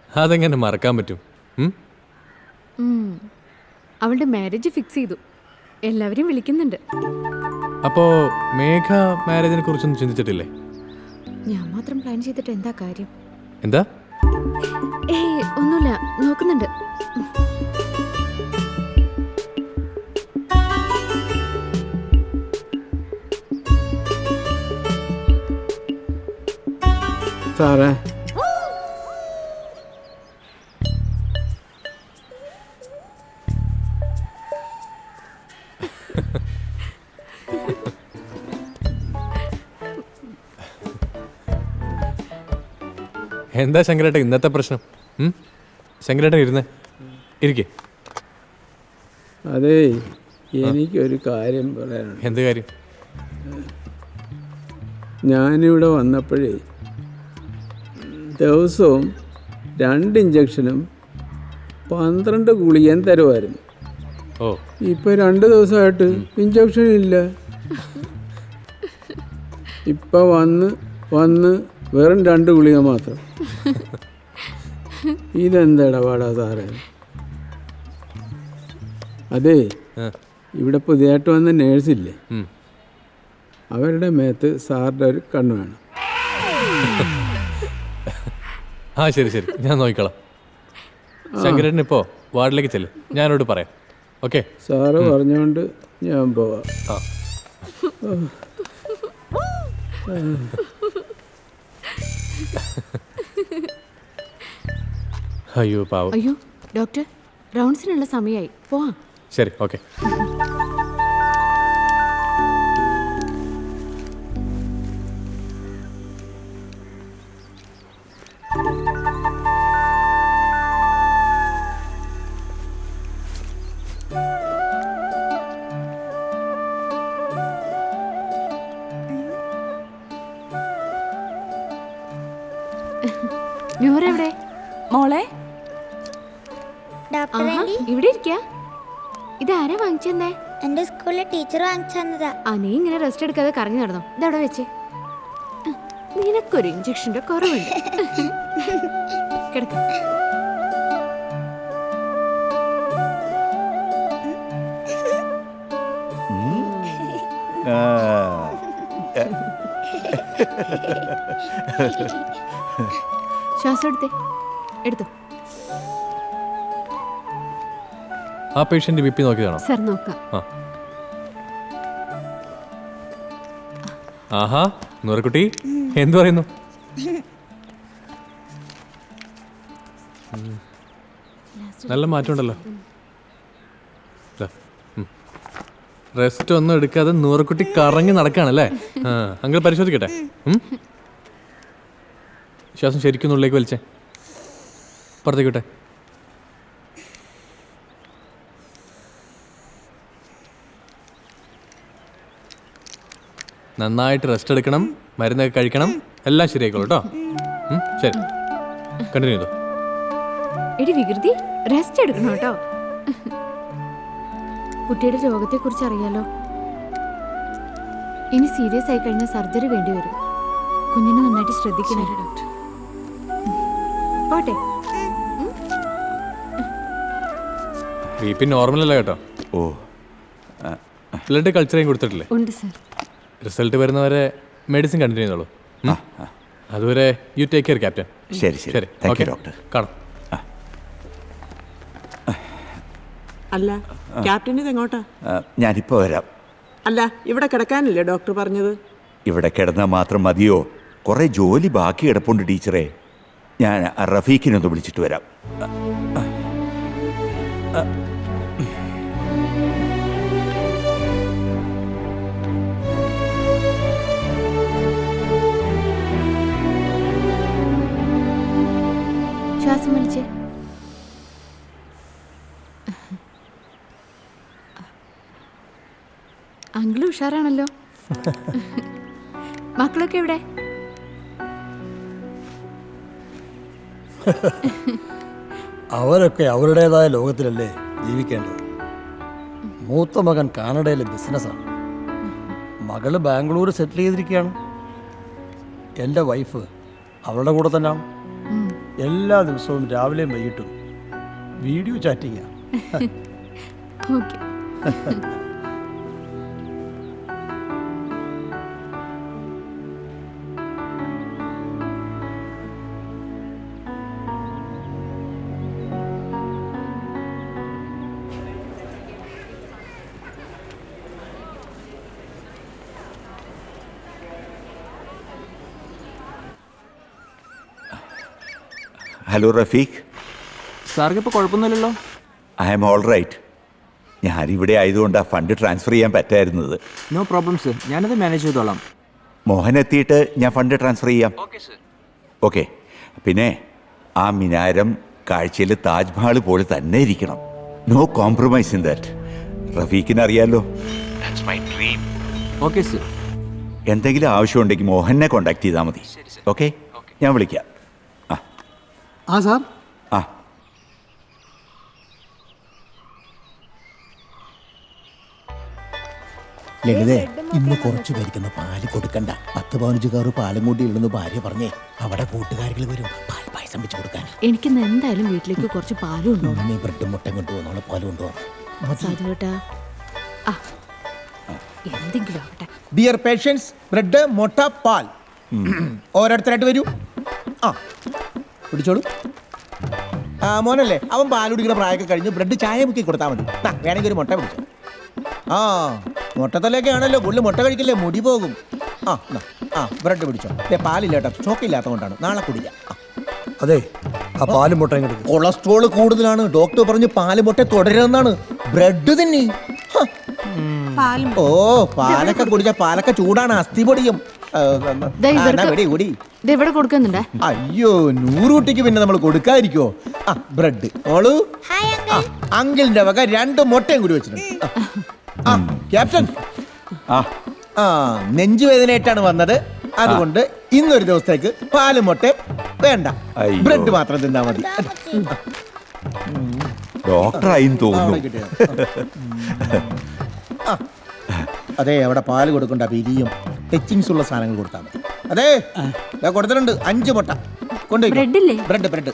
അതെങ്ങനെ മറക്കാൻ പറ്റും? അവളുടെ മാരേജ് ഫിക്സ് ചെയ്തു. എല്ലാവരും വിളിക്കുന്നുണ്ട്. അപ്പോ മേഘ മാരേജിനെ കുറിച്ചൊന്നും ചിന്തിച്ചിട്ടില്ലേ? ഞാൻ മാത്രം പ്ലാൻ ചെയ്തിട്ട് എന്താ കാര്യം? എന്താ? ഏയ് ഒന്നുമില്ല, നോക്കുന്നുണ്ട്. സാറേ, എന്താ ശങ്കരേട്ട ഇന്നത്തെ പ്രശ്നം? ശങ്കരേട്ടൻ ഇരുന്നേ, ഇരിക്കേ. അതേ, എനിക്കൊരു കാര്യം പറയാനുണ്ട്. എന്ത് കാര്യം? ഞാനിവിടെ വന്നപ്പോഴേ ദിവസവും 2 ഇഞ്ചക്ഷനും 12 ഗുളികയും തരുമായിരുന്നു. ഓ, ഇപ്പം 2 ദിവസമായിട്ട് ഇഞ്ചക്ഷൻ ഇല്ല. ഇപ്പം വന്ന് വെറും 2 ഗുളിക മാത്രം. ഇതെന്താ ഇടപാടാ സാറേ? അതെ, ഇവിടെ പുതിയതായിട്ട് വന്ന നേഴ്സില്ലേ, അവരുടെ മേത്ത് സാറിൻ്റെ ഒരു കണ്ണ് വേണം. ആ ശരി ശരി, ഞാൻ നോക്കിക്കോളാം. ശങ്കരേട്ടൻ ഇപ്പോൾ വാർഡിലേക്ക് ചെല്ലും, ഞാനോട് പറയാം. ഓക്കെ സാറ് പറഞ്ഞുകൊണ്ട് ഞാൻ പോവാം. അയ്യോ പാവം. അയ്യോ ഡോക്ടർ, റൗണ്ട്സിനുള്ള സമയമായി, പോവാം. ശരി, ഓക്കെ. നൂറ് എവിടെ? മോളെ ഡോക്ടർ ആഹാ, ആൻറ്റി, ഇവിടെ ഇരിക്കാ. ഇതാരാ വാങ്ങിച്ചെന്നേ? എൻ്റെ സ്കൂളിലെ ടീച്ചർ വാങ്ങിച്ചു തന്നതാ. ആ, നീ ഇങ്ങനെ റെസ്റ്റ് എടുക്കാതെ കറങ്ങി നടന്നോ. ഇതവിടെ വെച്ചേ. നിനക്കൊരു ഇഞ്ചക്ഷന്റെ കുറവുണ്ട്. കിടക്ക. ശ്വാസം എടുത്തേ. എടുത്തോ. ആ പേഷ്യന്റ് ബി പി നോക്കിയതാണോ? സർ നോക്കാം. ആ. ആഹാ, നൂറക്കുട്ടി എന്തു പറയുന്നു? നല്ല മാറ്റമുണ്ടല്ലോ. റെസ്റ്റ് ഒന്നും എടുക്കാതെ നൂറക്കുട്ടി കറങ്ങി നടക്കാണല്ലേ? ആ, അങ്കിൾ പരിശോധിക്കട്ടെ. ശ്വാസം ശരിക്കും ഉള്ളിലേക്ക് വലിച്ചേ. പുറത്തേക്കട്ടെ. നന്നായിട്ട് റെസ്റ്റ് എടുക്കണം, മരുന്നൊക്കെ കഴിക്കണം, എല്ലാം ശരിയായിക്കോളൂ കേട്ടോ. ശരി, കണ്ടിന്യൂ ചെയ്തോ. എടി വികൃതി, റെസ്റ്റ് എടുക്കണം കേട്ടോ. കുട്ടിയുടെ രോഗത്തെക്കുറിച്ച് അറിയാലോ. ഇനി സീരിയസ് ആയി കഴിഞ്ഞാൽ സർജറി വേണ്ടി വരും. കുഞ്ഞിനെ നന്നായിട്ട് ശ്രദ്ധിക്കണം ഡോക്ടർ. പോട്ടെ. ബി പി നോർമൽ അല്ല കേട്ടോ. ഓ, ബ്ലഡ് കൾച്ചറേയും കൊടുത്തിട്ടില്ലേ? ഉണ്ട് സർ. റിസൾട്ട് വരുന്നവരെ മെഡിസിൻ കണ്ടിന്യൂ ചെയ്തോളൂ. അതുവരെ യു ടേക്ക് കെയർ ക്യാപ്റ്റൻ. ശരി ശരി. ശരി, താങ്ക് ഓക്കെ, യു ഡോക്ടർ. കാണാം. അല്ല, ക്യാപ്റ്റൻ ഇത് എങ്ങോട്ടാ? ഞാനിപ്പോൾ വരാം. അല്ല, ഇവിടെ കിടക്കാനല്ലേ ഡോക്ടർ പറഞ്ഞത്? ഇവിടെ കിടന്നാൽ മാത്രം മതിയോ? കുറേ ജോലി ബാക്കി കിടപ്പുണ്ട് ടീച്ചറെ. ഞാൻ റഫീഖിനൊന്ന് വിളിച്ചിട്ട് വരാം. ശ്വാസം വലിച്ചേ. അങ്കിള് ഉഷാറാണല്ലോ. മക്കളൊക്കെ എവിടെ? അവരൊക്കെ അവരുടേതായ ലോകത്തിലല്ലേ ജീവിക്കേണ്ടത്. മൂത്ത മകൻ കാനഡയിലെ ബിസിനസ്സാണ്, മകള് ബാംഗ്ലൂർ സെറ്റിൽ ചെയ്തിരിക്കുകയാണ്. എൻ്റെ വൈഫ് അവളുടെ കൂടെ തന്നെയാണ്. എല്ലാ ദിവസവും രാവിലെയും വൈകിട്ടും വീഡിയോ ചാറ്റിങ്ങാണ്. ഓക്കെ. ഹലോ റഫീഖ്. സാർക്ക് ഇപ്പോൾ കുഴപ്പമൊന്നുമില്ലല്ലോ? I am all right. ഞാനിവിടെ ആയതുകൊണ്ടാണ് ഫണ്ട് ട്രാൻസ്ഫർ ചെയ്യാൻ പറ്റായിരുന്നത്. നോ പ്രോബ്ലം സർ, ഞാനത് മാനേജ് ചെയ്തോളാം. മോഹൻ എത്തിയിട്ട് ഞാൻ ഫണ്ട് ട്രാൻസ്ഫർ ചെയ്യാം. ഓക്കെ. പിന്നെ ആ മിനാരം കാഴ്ചയിൽ താജ്മഹൽ പോലെ തന്നെ ഇരിക്കണം. No compromise in that. റഫീഖിന് അറിയാലോ. Okay sir. എന്തെങ്കിലും ആവശ്യമുണ്ടെങ്കിൽ മോഹനെ കോണ്ടാക്ട് ചെയ്താൽ മതി. ഓക്കെ, ഞാൻ വിളിക്കാം. ആ സാർ. ആ, ലളിതേ, ഇന്ന് കുറച്ചു പേർക്കൊന്ന് പാല് കൊടുക്കണ്ട. 10-15 കാറ് പാലും കൂടി ഇടുന്നു ഭാര്യ പറഞ്ഞേ. അവിടെ കൂട്ടുകാരികൾ വരും പാൽ പായസം വെച്ച് കൊടുക്കാൻ. എനിക്കിന്ന് എന്തായാലും വീട്ടിലേക്ക് കുറച്ച് പാലും ഉണ്ടോ? നീ ബ്രെഡും മുട്ടയും കൊണ്ടുപോകുന്നോളെ പാലും കൊണ്ടുപോകാം. സാധുവേട്ടാ, എന്തെങ്കിലും ആവട്ടെ. ഡിയർ പേഷ്യൻസ്, ബ്രെഡ്, മുട്ട, പാൽ ഓരോരുത്തരായിട്ട് വരൂ. ആ, പിടിച്ചോളൂ. മോനല്ലേ, അവൻ പാൽ കുടിക്കുന്ന പ്രായമൊക്കെ കഴിഞ്ഞ് ബ്രെഡ് ചായ മുക്കി കൊടുത്താൽ മതി. വേണമെങ്കിൽ ഒരു മുട്ട പിടിച്ചോ. ആ, മുട്ടത്തലൊക്കെ ആണല്ലോ, കൂടുതൽ മുട്ട കഴിക്കില്ലേ, മുടി പോകും. ആ ബ്രെഡ് പിടിച്ചോ. പാലില്ല കേട്ടോ, സ്റ്റോക്ക് ഇല്ലാത്തതുകൊണ്ടാണ്. നാളെ കുടിക്കാം. അതെ, ആ പാലും മുട്ടയും കിടക്കും. കൊളസ്ട്രോൾ കൂടുതലാണ്, ഡോക്ടർ പറഞ്ഞു പാല് മുട്ട തുടരുമെന്നാണ്. ബ്രെഡ് തന്നെ. ഓ, പാലൊക്കെ കുടിച്ചാൽ പാലൊക്കെ ചൂടാണ്, അസ്ഥി പൊടിയും. ഇവിടെ കൊടുക്കുന്നുണ്ടേ. അയ്യോ, 100 കുട്ടിക്ക് പിന്നെ നമ്മൾ കൊടുക്കാതിരിക്കോ? ആ, ബ്രെഡ് ഓളു. അങ്കിളിന്റെ വക 2 മുട്ടയും കൂടി വെച്ചിട്ടുണ്ട്. ആ ക്യാപ്റ്റൻ, നെഞ്ചുവേദനയായിട്ടാണ് വന്നത്. അതുകൊണ്ട് ഇന്നൊരു ദിവസത്തേക്ക് പാലും മുട്ടയും വേണ്ട, അയ്യോ. ബ്രെഡ് മാത്രം തിന്നാ മതി. ഡോക്ടറായും തോന്നുന്നു. ആ. അതെ, അവിടെ പാല് കൊടുക്കണ്ട, പിരിയും ടച്ചിങ്സ് ഉള്ള സാധനങ്ങൾ കൊടുത്താൽ മതി. അതെ, ഞാൻ കൊടുത്തിട്ടുണ്ട് 5 മുട്ട കൊണ്ടുപോയി. ബ്രെഡ്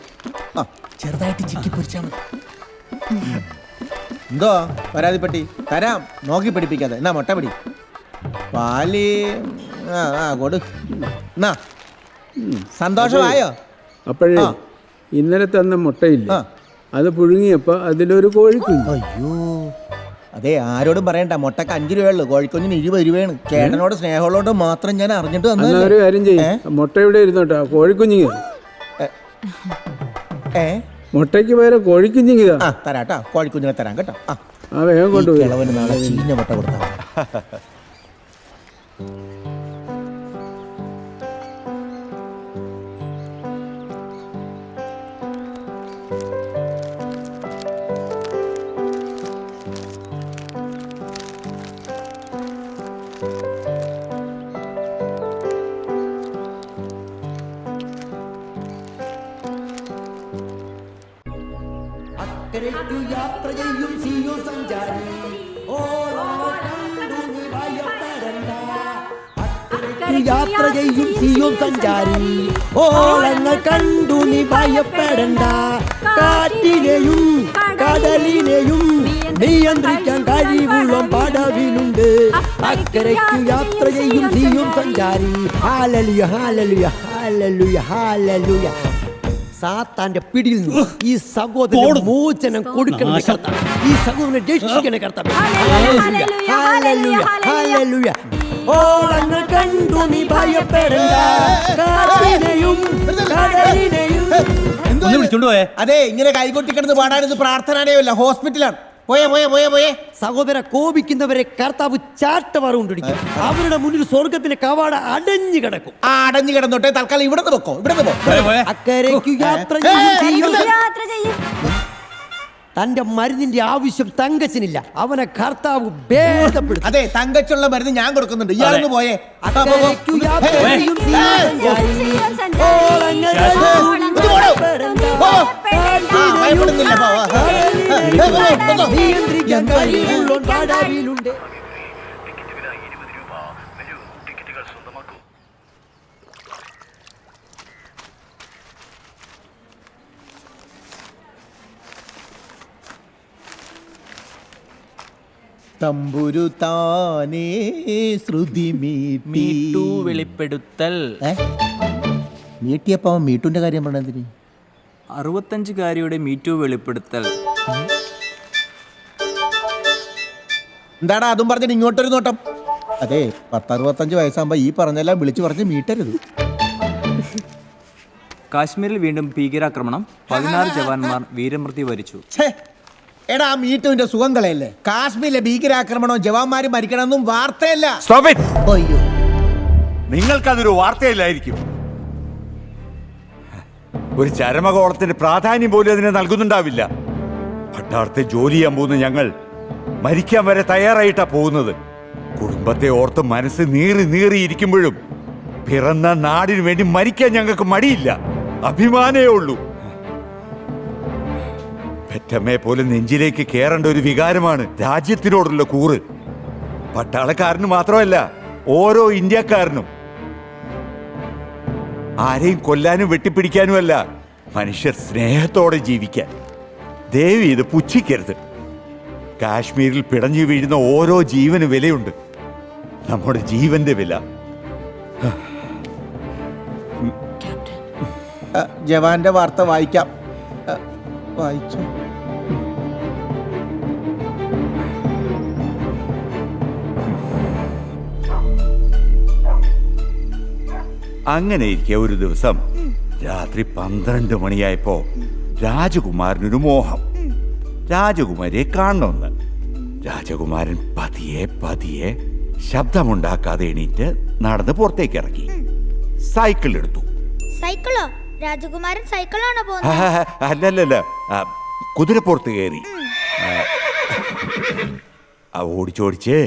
ആ ചെറുതായിട്ട് ചിക്കി പൊരിച്ചാൽ മതി. എന്തോ പരാതിപ്പെട്ടി തരാം, നോക്കി പിടിപ്പിക്കാതെ. എന്നാ മുട്ട പിടി, പാല് കൊടു. എന്നാ സന്തോഷമായോ? അപ്പോഴേ ഇന്നലെ തന്ന മുട്ടയില്ല, അത് പുഴുങ്ങിയപ്പോൾ അതിലൊരു കോഴിക്കുഞ്ഞ്. അയ്യോ, അതെ, ആരോടും പറയണ്ട, മുട്ടക്ക് 5 രൂപയുള്ളൂ, കോഴിക്കുഞ്ഞിന് 20 രൂപയാണ്. ചേട്ടനോട് സ്നേഹമുള്ളതുകൊണ്ട് മാത്രം ഞാൻ അറിഞ്ഞിട്ട് എന്നാ ഒരു കാര്യം ചെയ്യും, മുട്ട ഇവിടെ ഇരുന്നോട്ടോ, കോഴിക്കുഞ്ഞിങ്ങ. മുട്ടയ്ക്ക് പകരം കോഴിക്കുഞ്ഞിങ്ങ തരാട്ടോ, കോഴിക്കുഞ്ഞിനെ തരാം കേട്ടോ. ആ വേഗം കൊണ്ടുപോയി. നാളെ ചീഞ്ഞ മുട്ട കൊടുത്താൽ യാത്ര ചെയ്യും സിയോ സഞ്ചാരി, യാത്ര ചെയ്യും സിയോ സഞ്ചാരി, ഓളങ്ങൾ കണ്ടു നീ ഭയപ്പെടണ്ട. കാറ്റിനെയും കടലിനെയും നിയന്ത്രിക്കാൻ കഴിവുള്ള പടവിലുണ്ട്. അക്കരയ്ക്കു യാത്ര ചെയ്യും സിയോ സഞ്ചാരി. Hallelujah hallelujah hallelujah hallelujah. സാത്താന്റെ പിടിയിൽ നിന്ന് ഈ സഹോദരന് മോചനം കൊടുക്കണം കർത്താവേ. ഈ സഹോദരനെ രക്ഷിക്കണേ കർത്താവേ. Hallelujah hallelujah. ഓളങ്ങൾ കണ്ടു നീ ഭയപ്പെടണ്ട. കാറ്റിനെയും കടലിനെയും. അതെ, ഇങ്ങനെ കൈകൊട്ടിക്കിടന്ന് പാടാനത് പ്രാർത്ഥനയോ ഹോസ്പിറ്റലാണ്. പോയേ സഹോദര, കോപിക്കുന്നവരെ കർത്താവ് ചാട്ടമാറുകൊണ്ടിരിക്കും. അവരുടെ മുന്നിൽ സ്വർഗത്തിന്റെ കവാട അടഞ്ഞു കിടക്കും. അടഞ്ഞു കിടന്നോട്ടെ, തൽക്കാലം ഇവിടെ വെക്കോ. അക്കരയ്ക്കു യാത്ര ചെയ്യും. തന്റെ മരുന്നിന്റെ ആവശ്യം തങ്കച്ചനില്ല, അവനെ കർത്താവ് ഭേദപ്പെടുത്തും. അതെ, തങ്കച്ചുള്ള മരുന്ന് ഞാൻ കൊടുക്കുന്നുണ്ട്, ഇയാളൊന്ന് പോയേ. അക്കരയ്ക്കു യാത്ര ചെയ്യും നിയന്ത്രിക്കാൻ കഴിവുള്ള പടവിലുണ്ട്. തമ്പുരു താനേ ശ്രുതി മീറ്റു വെളിപ്പെടുത്തൽ. മീട്ടിയപ്പോ മീട്ടുന്റെ കാര്യം പറഞ്ഞതിന് 65-കാരിയുടെ മീറ്റു വെളിപ്പെടുത്തൽ. എന്താടാ അതും പറഞ്ഞിട്ട് ഇങ്ങോട്ടൊരു നോട്ടം? അതെ, 10-65 വയസ്സാകുമ്പോ ഈ പറഞ്ഞെല്ലാം വിളിച്ചു പറഞ്ഞ് മീട്ടരുത്. കാശ്മീരിൽ വീണ്ടും ഭീകരാക്രമണം, 16 ജവാന്മാർ വീരമൃത്യു വരിച്ചു. എടാ, മീറ്റുവിന്റെ സുഖം കളയല്ലേ. കാശ്മീരിലെ ഭീകരാക്രമണവും ജവാന്മാരും മരിക്കണമെന്നും വാർത്തയല്ല. അയ്യോ, നിങ്ങൾക്കതൊരു വാർത്തയില്ലായിരിക്കും. ഒരു ചരമകോളത്തിന്റെ പ്രാധാന്യം പോലും അതിനെ നൽകുന്നുണ്ടാവില്ല. പട്ടാളത്തെ ജോലി ചെയ്യാൻ പോകുന്ന ഞങ്ങൾ മരിക്കാൻ വരെ തയ്യാറായിട്ടാ പോകുന്നത്. കുടുംബത്തെ ഓർത്ത് മനസ്സ് നീറിയിരിക്കുമ്പോഴും പിറന്ന നാടിനു വേണ്ടി മരിക്കാൻ ഞങ്ങൾക്ക് മടിയില്ല, അഭിമാനമേ ഉള്ളൂ. പെറ്റമ്മയെ പോലെ നെഞ്ചിലേക്ക് കയറേണ്ട ഒരു വികാരമാണ് രാജ്യത്തിനോടുള്ള കൂറ്. പട്ടാളക്കാരന് മാത്രമല്ല, ഓരോ ഇന്ത്യക്കാരനും. ആരെയും കൊല്ലാനും വെട്ടിപ്പിടിക്കാനുമല്ല, മനുഷ്യർ സ്നേഹത്തോടെ ജീവിക്കാൻ. ദേവി ഇത് പുച്ഛിക്കരുത്. കാശ്മീരിൽ പിടഞ്ഞു വീഴുന്ന ഓരോ ജീവന് വിലയുണ്ട്, നമ്മുടെ ജീവന്റെ വില. ജവാന്റെ വാർത്ത വായിക്കാം. വായിച്ചു. അങ്ങനെ ഇരിക്കെ ഒരു ദിവസം രാത്രി 12 മണിയായപ്പോ രാജകുമാരനൊരു മോഹം. രാജകുമാരിയെ കാണണമെന്ന്. രാജകുമാരൻ പതിയെ ശബ്ദമുണ്ടാക്കാതെ എണീറ്റ് നടന്ന് പുറത്തേക്ക് ഇറങ്ങി. സൈക്കിൾ എടുത്തു. സൈക്കിളോ? രാജകുമാരൻ സൈക്കിളാണോ പോകുന്നത്? അല്ലല്ല, കുതിരപ്പുറത്ത് കയറി ഓടിച്ചോടിച്ച്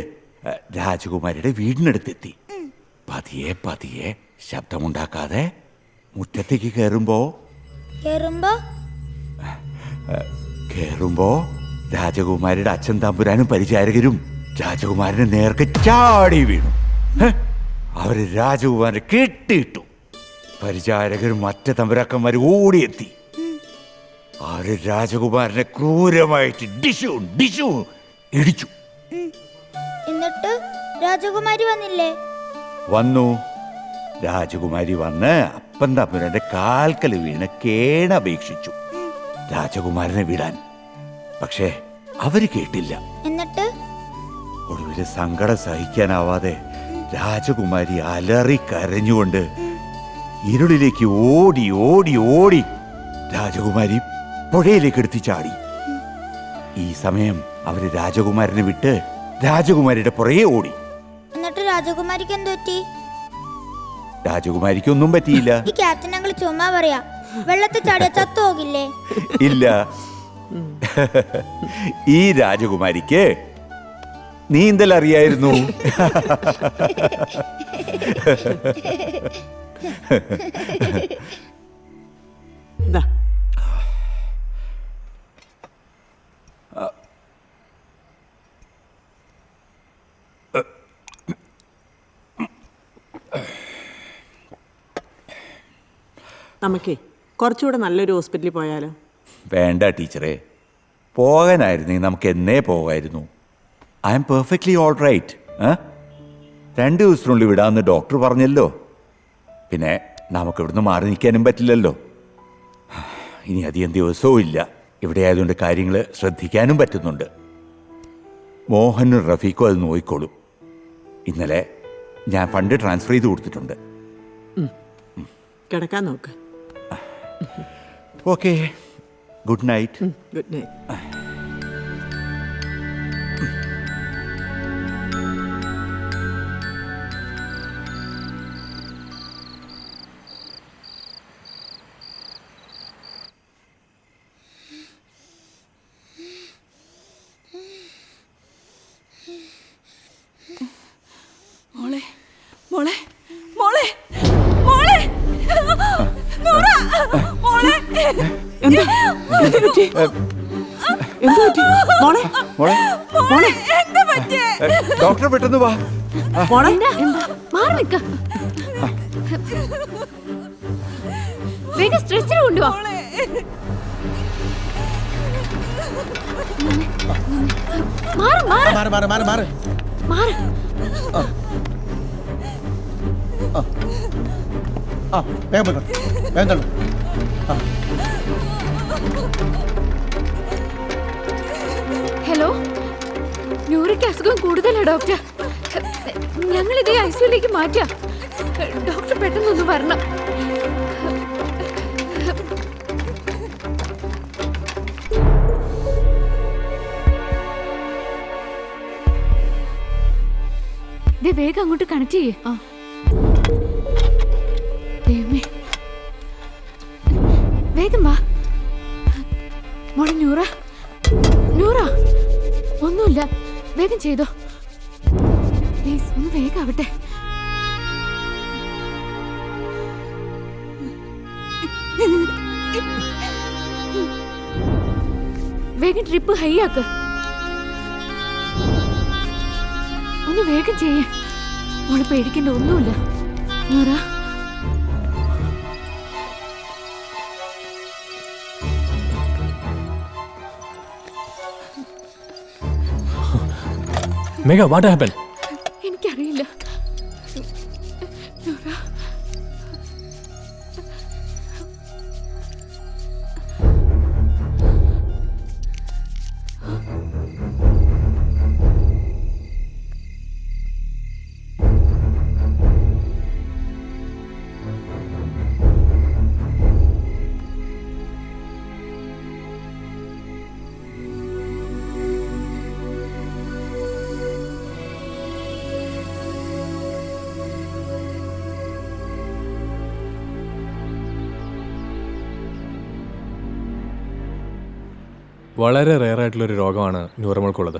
രാജകുമാരിയുടെ വീടിനടുത്തെത്തി. പതിയെ ശബ്ദമുണ്ടാക്കാതെ മുറ്റത്തേക്ക് കയറുമ്പോ രാജകുമാരിയുടെ അച്ഛൻ തമ്പുരാനും പരിചാരകരും രാജകുമാരനെ നേർക്ക് ചാടി വീണു. അവര് രാജകുമാരനെ കെട്ടിയിട്ടു. പരിചാരകരും മറ്റു തമ്പുരാക്കന്മാര് ഓടിയെത്തി. അവര് രാജകുമാരനെ ക്രൂരമായിട്ട് ഡിഷു ഇടിച്ചു. എന്നിട്ട് രാജകുമാരി വന്നില്ലേ? വന്നു. രാജകുമാരി വന്ന് അപ്പൻ തമ്പുരാന്റെ കാൽക്കൽ വീണ് കേണപേക്ഷിച്ചു രാജകുമാരനെ വിടാൻ. പക്ഷേ അവര് കേട്ടില്ല. എന്നിട്ട് ഒടുവില് സങ്കടം സഹിക്കാനാവാതെ രാജകുമാരി അലറി കരഞ്ഞുകൊണ്ട് ഇരുളിലേക്ക് ഓടി ഓടി ഓടി രാജകുമാരി പുഴയിലേക്ക് എടുത്ത് ചാടി. ഈ സമയം അവര് രാജകുമാരനെ വിട്ട് രാജകുമാരിയുടെ പുറകെ ഓടി. എന്നിട്ട് രാജകുമാരിക്ക് എന്ത് പറ്റി? രാജകുമാരിക്ക് ഒന്നും പറ്റിയില്ല. ഈ ക്യാപ്റ്റൻ അങ്കിൾ ചുമ്മാ പറയാ. വെള്ളത്തിൽ ചാടിയ ചത്തു പോകില്ലേ? ഇല്ല. ഈ രാജകുമാരിക്ക് നീന്തൽ അറിയായിരുന്നു. നമുക്കേ കുറച്ചുകൂടെ നല്ലൊരു ഹോസ്പിറ്റലിൽ പോയാലോ? വേണ്ട ടീച്ചറെ, പോകാനായിരുന്നെങ്കിൽ നമുക്ക് എന്നേ പോകായിരുന്നു. I am perfectly all right. 2 ദിവസത്തിനുള്ളിൽ വിടാമെന്ന് ഡോക്ടർ പറഞ്ഞല്ലോ. പിന്നെ നമുക്ക് ഇവിടുന്ന് മാറി നിൽക്കാനും പറ്റില്ലല്ലോ. ഇനി അധികം ദിവസവും ഇല്ല. ഇവിടെ ആയതുകൊണ്ട് കാര്യങ്ങൾ ശ്രദ്ധിക്കാനും പറ്റുന്നുണ്ട്. മോഹനും റഫീഖും അത് നോക്കിക്കോളും. ഇന്നലെ ഞാൻ ഫണ്ട് ട്രാൻസ്ഫർ ചെയ്ത് കൊടുത്തിട്ടുണ്ട്. കിടക്കാൻ നോക്ക്. Okay, good night. Good night. മോളെ മോളെ മോളെ മോളെ നൂറ മോളെ എന്താ പറ്റി? മോളെ മോളെ എന്താ പറ്റിയേ? ഡോക്ടർ പെട്ടെന്ന് വാ. മോളെ എന്താ മാറി നിക്ക. വേഗം സ്ട്രെച്ചർ കൊണ്ടുവാ. മാറ് മാറ് മാറ് മാറ് മാറ് മാറ് മാറ്. വേഗം പോയിക്കോ. വേഗം തള്ളു. ഹലോ, ന്യൂറിക് അസുഖം കൂടുതലാ ഡോക്ടർ. ഞങ്ങൾ ഇതേ ഐസിയുലേക്ക് മാറ്റാ. ഡോക്ടർ പെട്ടെന്നൊന്ന് വരണം. വേഗം അങ്ങോട്ട് കണക്ട് ചെയ്യേ. വേഗം വാ മോളെ. നൂറ നൂറ ഒന്നുമില്ല, വേഗം ചെയ്തോ പ്ലീസ്. ഒന്ന് വേഗം ആവട്ടെ. വേഗം ട്രിപ്പ് ഹൈ ആക്ക്. ഒന്ന് വേഗം ചെയ്യേ. മോളെ പേടിക്കേണ്ട ഒന്നുമില്ല നൂറ. Megha, what happened? എനിക്കറിയില്ല. വളരെ റെയറായിട്ടുള്ളൊരു രോഗമാണ് ന്യൂറോമൾക്കുള്ളത്.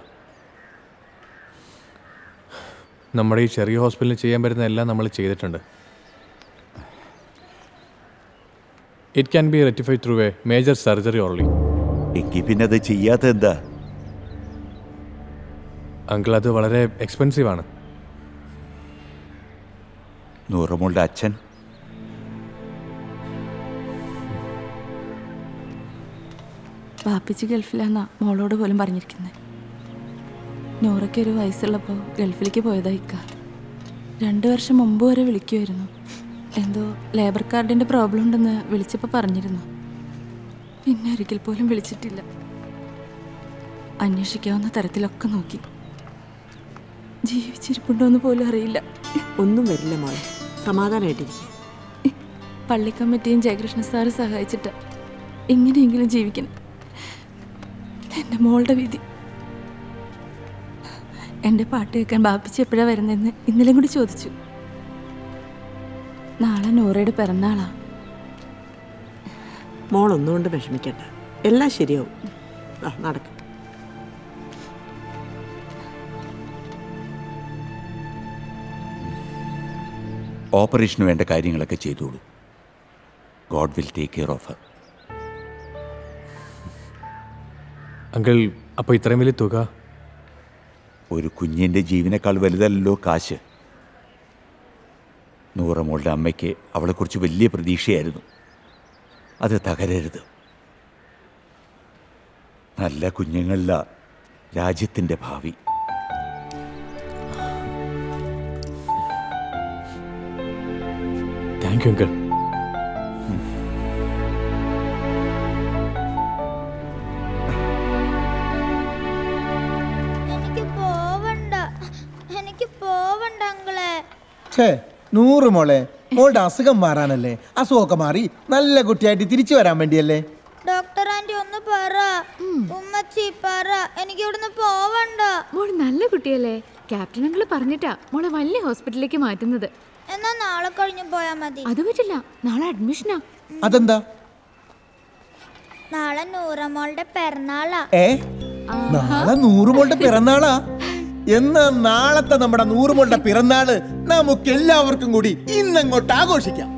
നമ്മുടെ ഈ ചെറിയ ഹോസ്പിറ്റലിൽ ചെയ്യാൻ പറ്റുന്ന എല്ലാം നമ്മൾ ചെയ്തിട്ടുണ്ട്. It can be rectified through A major surgery only. എങ്കിൽ പിന്നെ അത് ചെയ്യാത്ത എന്താ? അങ്കിൾ, അത് വളരെ എക്സ്പെൻസീവ് ആണ്. നൂറമോളുടെ അച്ഛൻ പാപ്പിച്ച് ഗൾഫിലാന്നാ മോളോട് പോലും പറഞ്ഞിരിക്കുന്നത്. നൂറയ്ക്ക് ഒരു വയസ്സുള്ളപ്പോൾ ഗൾഫിലേക്ക് പോയതായിക്ക. 2 വർഷം മുമ്പ് വരെ വിളിക്കുമായിരുന്നു. എന്തോ ലേബർ കാർഡിൻ്റെ പ്രോബ്ലം ഉണ്ടെന്ന് വിളിച്ചപ്പോൾ പറഞ്ഞിരുന്നു. പിന്നെ ഒരിക്കൽ പോലും വിളിച്ചിട്ടില്ല. അന്വേഷിക്കാവുന്ന തരത്തിലൊക്കെ നോക്കി. ജീവിച്ചിരിപ്പുണ്ടോയെന്ന് പോലും അറിയില്ല. ഒന്നും വരില്ല മോളെ, സമാധാനമായിട്ടിരിക്കും. പള്ളി കമ്മിറ്റിയും ജയകൃഷ്ണ സാറ് സഹായിച്ചിട്ട് എങ്ങനെയെങ്കിലും ജീവിക്കണം. എൻ്റെ മോളുടെ വിധി. എൻ്റെ പാട്ട് കേൾക്കാൻ ബാപ്പിച്ച് എപ്പോഴാണ് വരുന്നതെന്ന് ഇന്നലെ കൂടി ചോദിച്ചു. നാളെ നൂറയുടെ പിറന്നാളാ. മോളൊന്നുകൊണ്ട് വിഷമിക്കണ്ട, എല്ലാം ശരിയാവും. നടക്കും. ഓപ്പറേഷന് വേണ്ട കാര്യങ്ങളൊക്കെ ചെയ്തോളൂ. God will take care of her. Uncle, അപ്പോൾ ഇത്രയും വലിയ തുക? ഒരു കുഞ്ഞിൻ്റെ ജീവനേക്കാൾ വലുതല്ലോ കാശ്. നൂറമോളുടെ അമ്മയ്ക്ക് അവളെക്കുറിച്ച് വലിയ പ്രതീക്ഷയായിരുന്നു. അത് തകരരുത്. നല്ല കുഞ്ഞുങ്ങളില രാജ്യത്തിൻ്റെ ഭാവി. Thank you uncle. എനിക്ക് പോവണ്ട അങ്കിളെ. നൂറ് മോളെ, മോളുടെ അസുഖം മാറാനല്ലേ? അസുഖമൊക്കെ മാറി നല്ല കുട്ടിയായിട്ട് തിരിച്ചു വരാൻ വേണ്ടിയല്ലേ? ഡോക്ടർ ആന്റി ഒന്ന് പറ, ഉമ്മച്ചി പറ, എനിക്ക് ഇവിടുന്ന് പോവണ്ട. മോള് നല്ല കുട്ടിയല്ലേ? ക്യാപ്റ്റൻ അങ്കിള് പറഞ്ഞിട്ടാ മോളെ വലിയ ഹോസ്പിറ്റലിലേക്ക് മാറ്റുന്നത്. എന്നാ നാളെ കഴിഞ്ഞ് പോയാ മതി. അത് പറ്റില്ല, നാളെ അഡ്മിഷനാ. അതെന്താ? നാളെ നൂറമോളുടെ പിറന്നാളാ. നാളെ നൂറുമോളുടെ പിറന്നാളാ? എന്നാ നാളത്തെ നമ്മുടെ നൂറുമോളുടെ പിറന്നാള് നമുക്ക് എല്ലാവർക്കും കൂടി ഇന്നങ്ങോട്ട് ആഘോഷിക്കാം.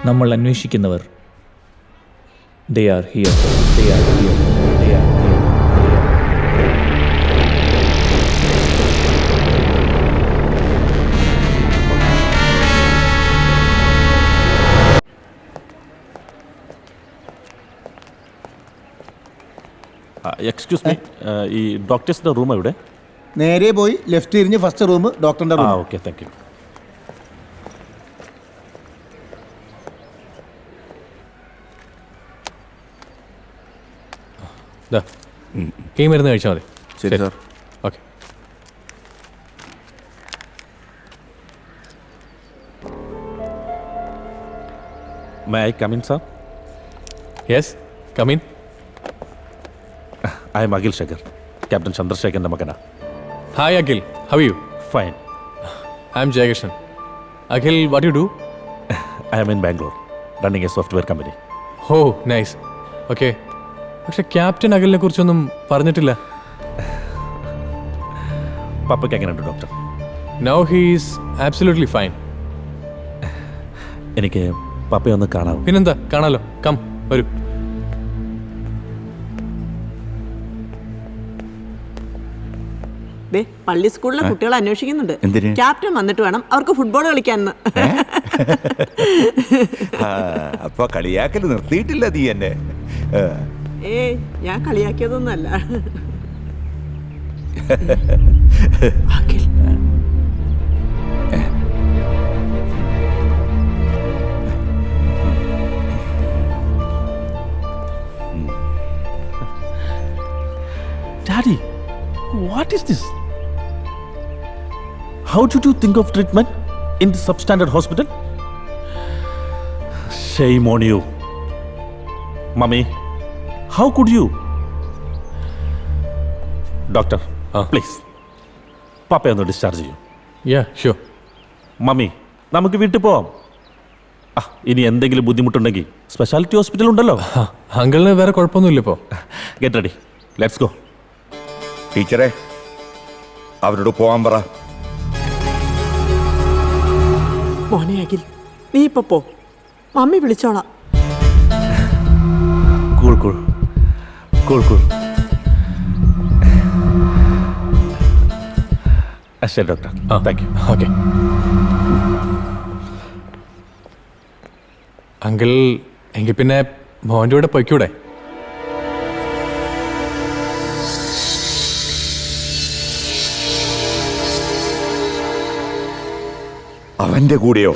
നമ്മൾ അന്വേഷിക്കുന്നവർ they are here, they are here, they are here. Excuse me, ഈ ഡോക്ടേഴ്സിൻ്റെ റൂം എവിടെ? നേരെ പോയി ലെഫ്റ്റ് തിരിഞ്ഞ് ഫസ്റ്റ് റൂം ഡോക്ടറിന്റെ റൂം. Okay, thank you. ഈ മരുന്ന് കഴിച്ചാൽ മതി. ശരി sir. Okay. May I come in sir? Yes, come in. I am Akhil Shekhar, captain ചന്ദ്രശേഖരൻ്റെ മകനാ. Hi Akhil, how you? Fine. I am Jayakrishnan. Akhil, what you do? I am in Bangalore, running A software company. Oh, nice. Okay. പക്ഷെ captain അഖിലിനെ കുറിച്ചൊന്നും പറഞ്ഞിട്ടില്ല. പപ്പയ്ക്ക് എങ്ങനെയുണ്ട് doctor? Now he's absolutely fine. എനിക്ക് പപ്പയെ ഒന്ന് കാണാം. പിന്നെന്താ, കാണാലോ. കം. വരൂ. പള്ളി സ്കൂളിലെ കുട്ടികൾ അന്വേഷിക്കുന്നുണ്ട്. എന്തിന്? ക്യാപ്റ്റൻ വന്നിട്ട് വേണം അവർക്ക് ഫുട്ബോൾ കളിക്കാന്ന്. അപ്പൊ കളിയാക്കൽ നിർത്തിയിട്ടില്ല നീ എന്നെ. ഏയ്, ഞാൻ കളിയാക്കിയതൊന്നുമല്ല. Daddy, what is this? How did you think of treatment in the substandard hospital? Shame on you. Mummy, how could you? Doctor, please. പാപ്പയെ ഒന്ന് ഡിസ്ചാർജ് ചെയ്യൂ. ഷുവർ. മമ്മി, നമുക്ക് വീട്ടിൽ പോവാം. ഇനി എന്തെങ്കിലും ബുദ്ധിമുട്ടുണ്ടെങ്കിൽ സ്പെഷ്യാലിറ്റി ഹോസ്പിറ്റൽ ഉണ്ടല്ലോ. അങ്കിളിന് വേറെ കുഴപ്പമൊന്നുമില്ല ഇപ്പോൾ. Get ready, let's go. ടീച്ചറെ, അവരോട് പോവാൻ പറ. മോനെ അഖിൽ, നീ ഇപ്പൊ പോ, മമ്മി വിളിച്ചോളാം. Cool cool cool cool. ശരി doctor, thank you. Okay uncle, എങ്കിൽ പിന്നെ മോൻ്റെ കൂടെ പൊയ്ക്കൂടെ? അവന്റെ കൂടെയോ?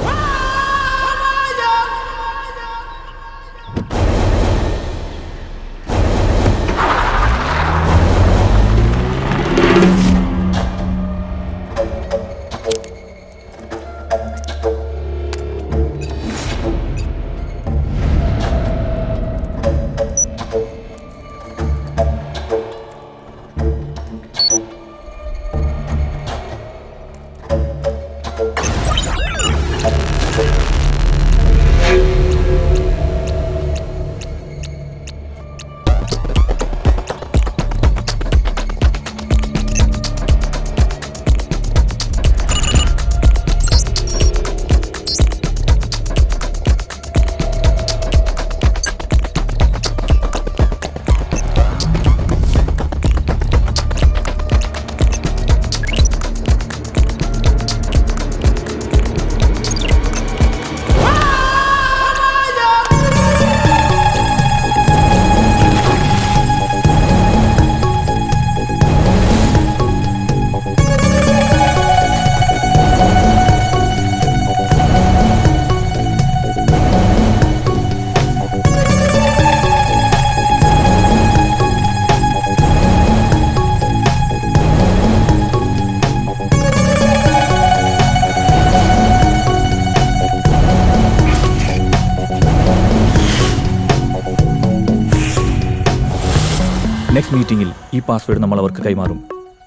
നെക്സ്റ്റ് മീറ്റിംഗിൽ ഈ പാസ്വേഡ് നമ്മൾ അവർക്ക് കൈമാറും.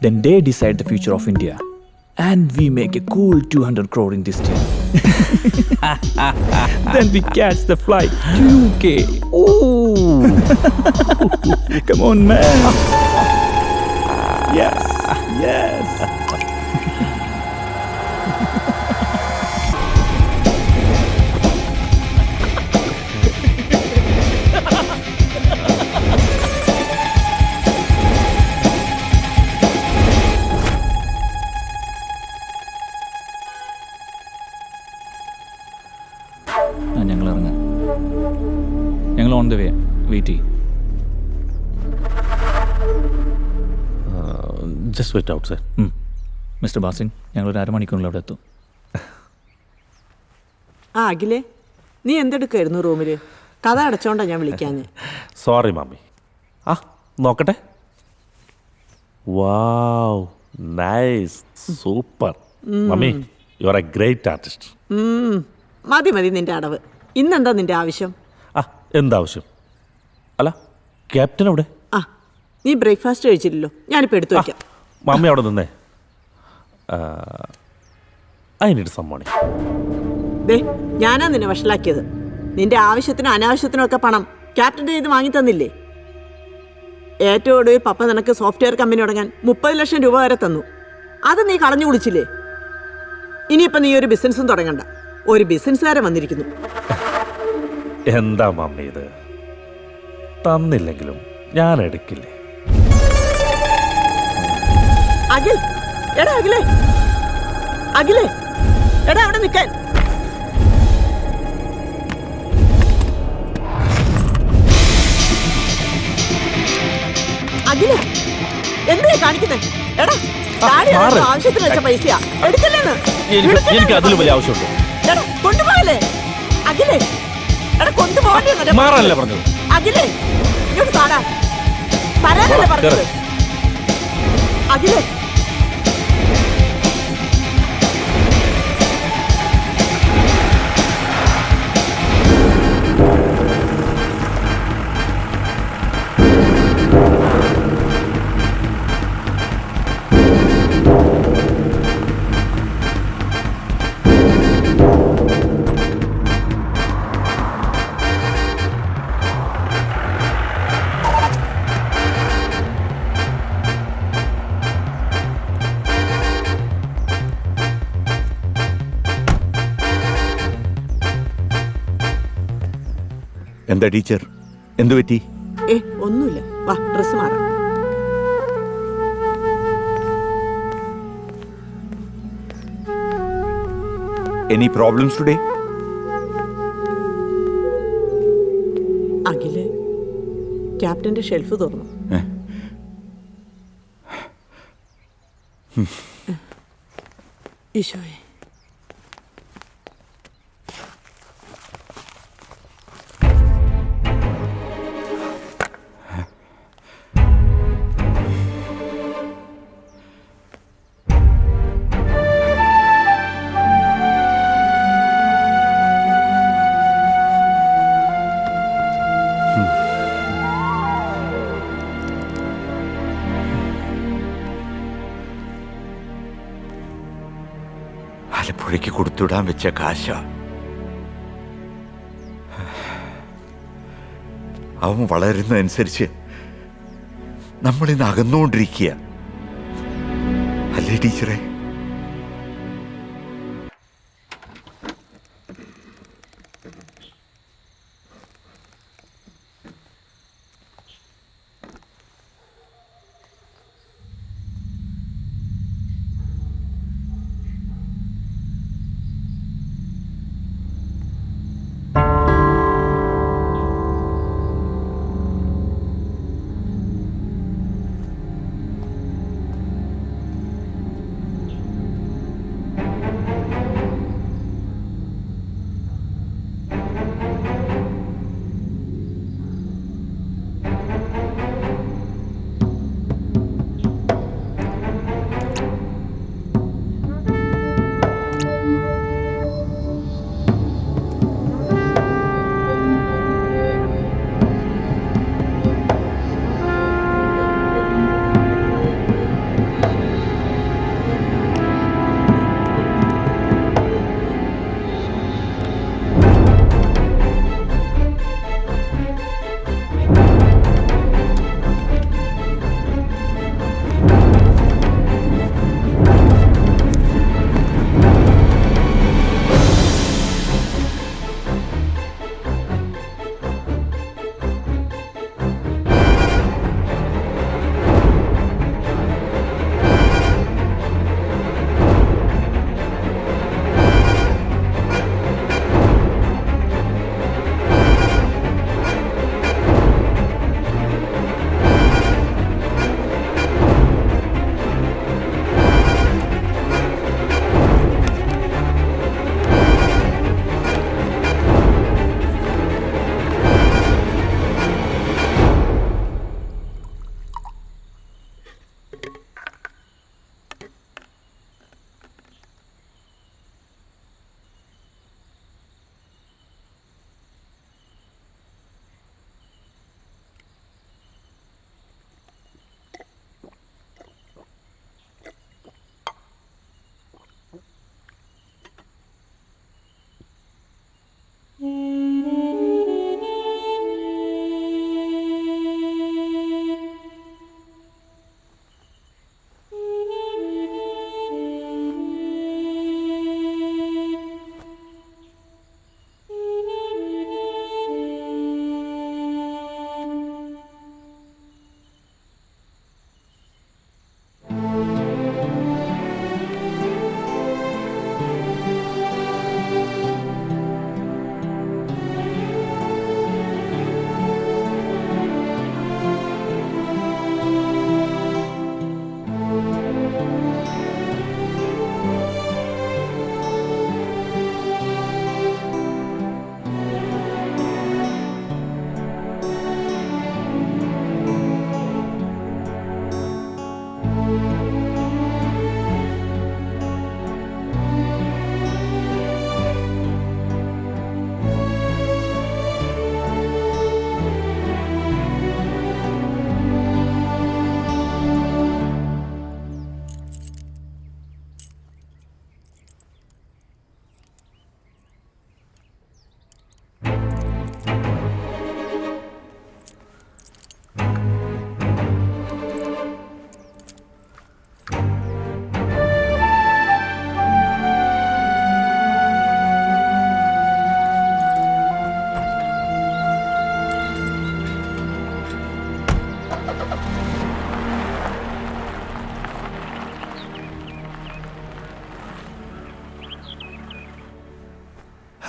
Then they decide the future of India. And we make a cool 200 crore in this deal. Then we catch the flight to UK. Oh! Come on, man. Yes, yes. ഞങ്ങൾ ഇറങ്ങാം. ഞങ്ങൾ on the way, wait ചെയ്യും. Just wait out sir. Mister ബാസിൻ, ഞങ്ങളൊരു അരമണിക്കൂറിൽ അവിടെ എത്തും. അഖിലേ, നീ എന്തെടുക്കായിരുന്നു റൂമിൽ? കഥ അടച്ചോണ്ടാ ഞാൻ വിളിക്കാഞ്ഞ്. Sorry mummy. നോക്കട്ടെ. Wow, nice, super. Mummy, you are a great artist. മതി മതി നിന്റെ അടവ്. ഇന്നെന്താ നിന്റെ ആവശ്യം? എന്താവശ്യം? അല്ല, ക്യാപ്റ്റൻ അവിടെ? നീ ബ്രേക്ക്ഫാസ്റ്റ് കഴിച്ചില്ലല്ലോ, ഞാനിപ്പോൾ എടുത്തു വയ്ക്കാം. മമ്മി അവിടെ നിന്നേ. I need some money. ഞാനാ നിന്നെ വഷളാക്കിയത്. നിന്റെ ആവശ്യത്തിനും അനാവശ്യത്തിനും ഒക്കെ പണം ക്യാപ്റ്റൻ്റെ ഇത് വാങ്ങി തന്നില്ലേ? ഏറ്റവും ഒടുവിൽ പപ്പ നിനക്ക് സോഫ്റ്റ്വെയർ കമ്പനി തുടങ്ങാൻ 30 ലക്ഷം രൂപ വരെ തന്നു. അത് നീ കളഞ്ഞു കുടിച്ചില്ലേ? ഇനിയിപ്പോൾ നീ ഒരു ബിസിനസ്സും തുടങ്ങണ്ട. ഒരു ബിസിനസ്സുകാരൻ വന്നിരിക്കുന്നു. എന്താ മമ്മി ഇത്? തന്നില്ലെങ്കിലും ഞാൻ എടുക്കില്ലേ. അഖിൽ, എടാ അഖിലേ, അഖിലേ, എടാ അവിടെ നിൽക്കാൻ. അഖില, എന്തിനാ കാണിക്കുന്നേ? എടാ, ആവശ്യത്തിന് വെച്ച പൈസയാ, എടുക്കല്ലേന്ന്. എനിക്ക് അതിൽ വലിയ ആവശ്യമുണ്ട്. എടാ കൊണ്ടുപോകല്ലേ അഖിലേ, എടാ കൊണ്ടുപോകണ്ടേ മാറാനല്ലേ പറഞ്ഞത്? അഖിലേ, ഇങ്ങോട്ട് കാണാ, പറയാനല്ലേ പറഞ്ഞത്? അഖിലേ, എന്താ ടീച്ചർ, എന്തു പറ്റി? ഒന്നുമില്ല, വാ ഡ്രസ് മാറാം. Any problems today? അഖില്, ക്യാപ്റ്റന്റെ ഷെൽഫ് തുറന്നു. ഈശോയെ, ആലപ്പുഴയ്ക്ക് കൊടുത്തുവിടാൻ വെച്ച കാശ അവൻ വളരുന്നതനുസരിച്ച് നമ്മളിന്ന് അകന്നുകൊണ്ടിരിക്കുക അല്ലേ ടീച്ചറെ?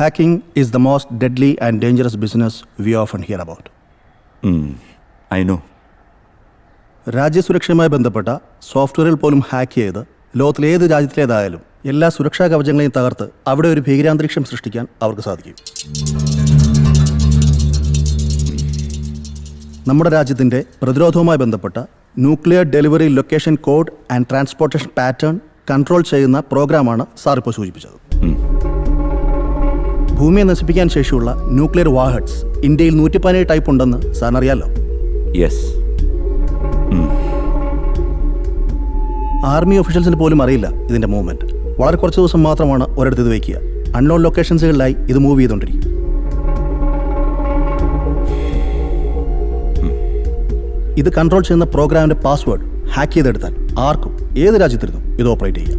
Hacking is the most deadly and dangerous business we often hear about. I know. രാജ്യസുരക്ഷയുമായി ബന്ധപ്പെട്ട സോഫ്റ്റ്വെയറുകൾ പോലും ഹാക്ക് ചെയ്ത് ലോകത്തിലെ ഏത് രാജ്യത്തിലേതായാലും എല്ലാ സുരക്ഷാ കവചങ്ങളെയും തകർത്ത് അവിടെ ഒരു ഭീകരാന്തരീക്ഷം സൃഷ്ടിക്കാൻ അവർക്ക് സാധിക്കും. നമ്മുടെ രാജ്യത്തിൻ്റെ പ്രതിരോധവുമായി ബന്ധപ്പെട്ട nuclear delivery location code and transportation pattern control ചെയ്യുന്ന പ്രോഗ്രാമാണ് സാർ ഇപ്പോൾ സൂചിപ്പിച്ചത്. ഭൂമിയെ നശിപ്പിക്കാൻ ശേഷിയുള്ള ന്യൂക്ലിയർ വാർഹെഡ്സ് ഇന്ത്യയിൽ 117 ടൈപ്പ് ഉണ്ടെന്ന് സാറിനറിയാലോ? യെസ്. ആർമി ഒഫീഷ്യൽസിന് പോലും അറിയില്ല ഇതിൻ്റെ മൂവ്മെൻറ്റ്. വളരെ കുറച്ച് ദിവസം മാത്രമാണ് ഒരിടത്ത് ഇത് വയ്ക്കുക. അൺനോൺ ലൊക്കേഷൻസുകളിലായി ഇത് മൂവ് ചെയ്തുകൊണ്ടിരിക്കും. ഇത് കൺട്രോൾ ചെയ്യുന്ന പ്രോഗ്രാമിൻ്റെ പാസ്വേഡ് ഹാക്ക് ചെയ്തെടുത്താൽ ആർക്കും ഏത് രാജ്യത്തിരുന്നും ഇത് ഓപ്പറേറ്റ് ചെയ്യാം.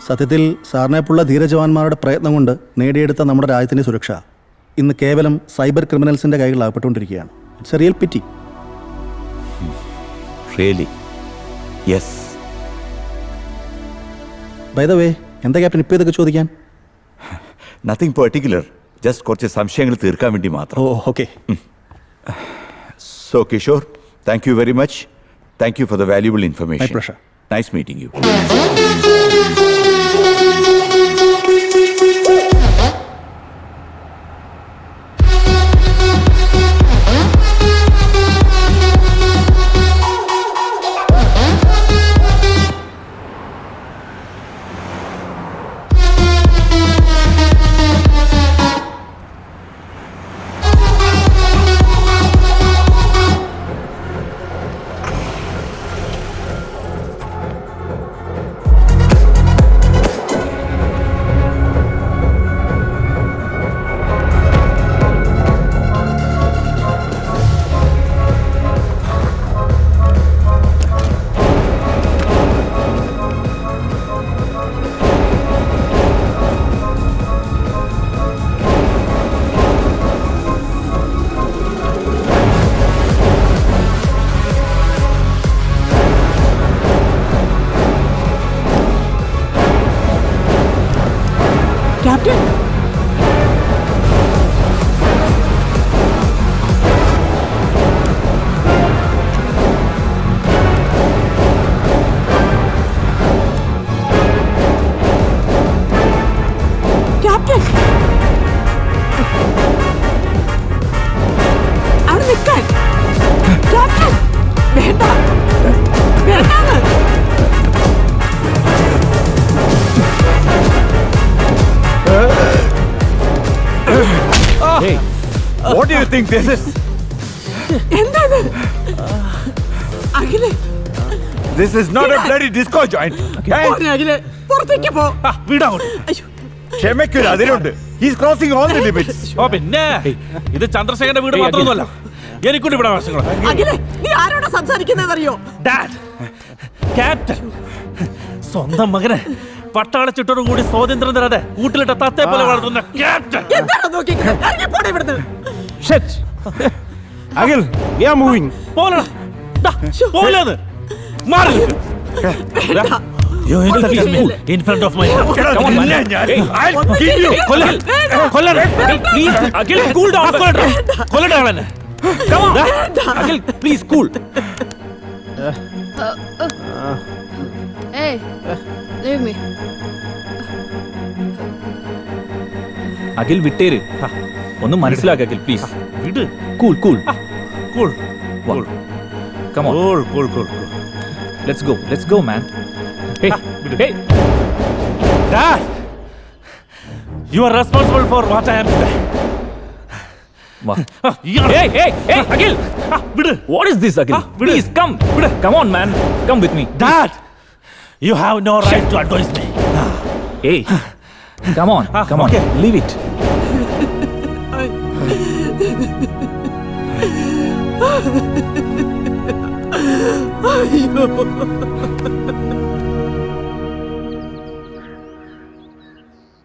സത്യത്തിൽ സാറിനെപ്പോലുള്ള ധീരജവാന്മാരുടെ പ്രയത്നം കൊണ്ട് നേടിയെടുത്ത നമ്മുടെ രാജ്യത്തിൻ്റെ സുരക്ഷ ഇന്ന് കേവലം സൈബർ ക്രിമിനൽസിൻ്റെ കൈകളിലാകപ്പെട്ടുകൊണ്ടിരിക്കുകയാണ്. It's a real pity. Really yes. By the way, എന്താ ക്യാപ്റ്റൻ ഇപ്പോൾ ഇതൊക്കെ ചോദിക്കാൻ? നത്തിങ് പെർട്ടിക്കുലർ, ജസ്റ്റ് കുറച്ച് സംശയങ്ങൾ തീർക്കാൻ വേണ്ടി മാത്രം. Oh okay. So Kishore, thank you very much. Thank you for the valuable information. My pleasure. Nice meeting you. Captain, captain, അവിടെ നിൽക്കാൻ. ക്യാപ്റ്റൻ, വേണ്ട വേണ്ടാന്ന്. Hey, what do you think this is? എന്താണ് അഖിലേ? This is not a bloody disco joint. പോരെ അഖിലേ, പുറത്തേക്ക് പോ. അയ്യോ, ക്ഷമയ്ക്കൊരു അതിരുണ്ട്. He's crossing all the limits. ഓ പിന്നെ ഇത് ചന്ദ്രശേഖരന്റെ വീട് മാത്രമൊന്നുമല്ല, എനിക്കൊണ്ട് ഇവിടെ വശങ്ങൾ. അഖിലേ, നീ ആരോടാ സംസാരിക്കുന്നതെന്നറിയോ? ഡാഡ്, ക്യാപ്റ്റൻ, സ്വന്തം മകനെ പട്ടാളച്ചിട്ടോടു കൂടി സ്വാതന്ത്ര്യം തരാതെ കൂട്ടിലിട്ട തത്തെ പോലെ വളർത്തുന്ന ക്യാപ്റ്റൻ. എന്താണോ നോക്കിക്കുന്നത്? ഇറങ്ങി പോടെ ഇവിടുന്ന്. Akhil, we are moving. പോലെടാ. ഡാ, പോലെന്ന്. മാറി നിൽക്ക്. You insult me in front of my son. Come on, man. I'll kill you. കൊല്ലൽ. Please, Akhil, cool down. കൊല്ലടാ അവനെ. Come on. Akhil, please cool. Hey, leave me. Akhil വിട്ടേര്. ഒന്ന് മനസ്സിലാക്കുക അഖിൽ, പ്ലീസ്. വിട്. Cool cool Cool. Come on. Cool. Let's go man. Hey, Dad, you are responsible for what I am today. Hey, Akhil! വിട്. What is this, Akhil? Please, come. Come on, man. Come with me. Dad, you have no right to advise me. Hey, come on. Okay. Leave it.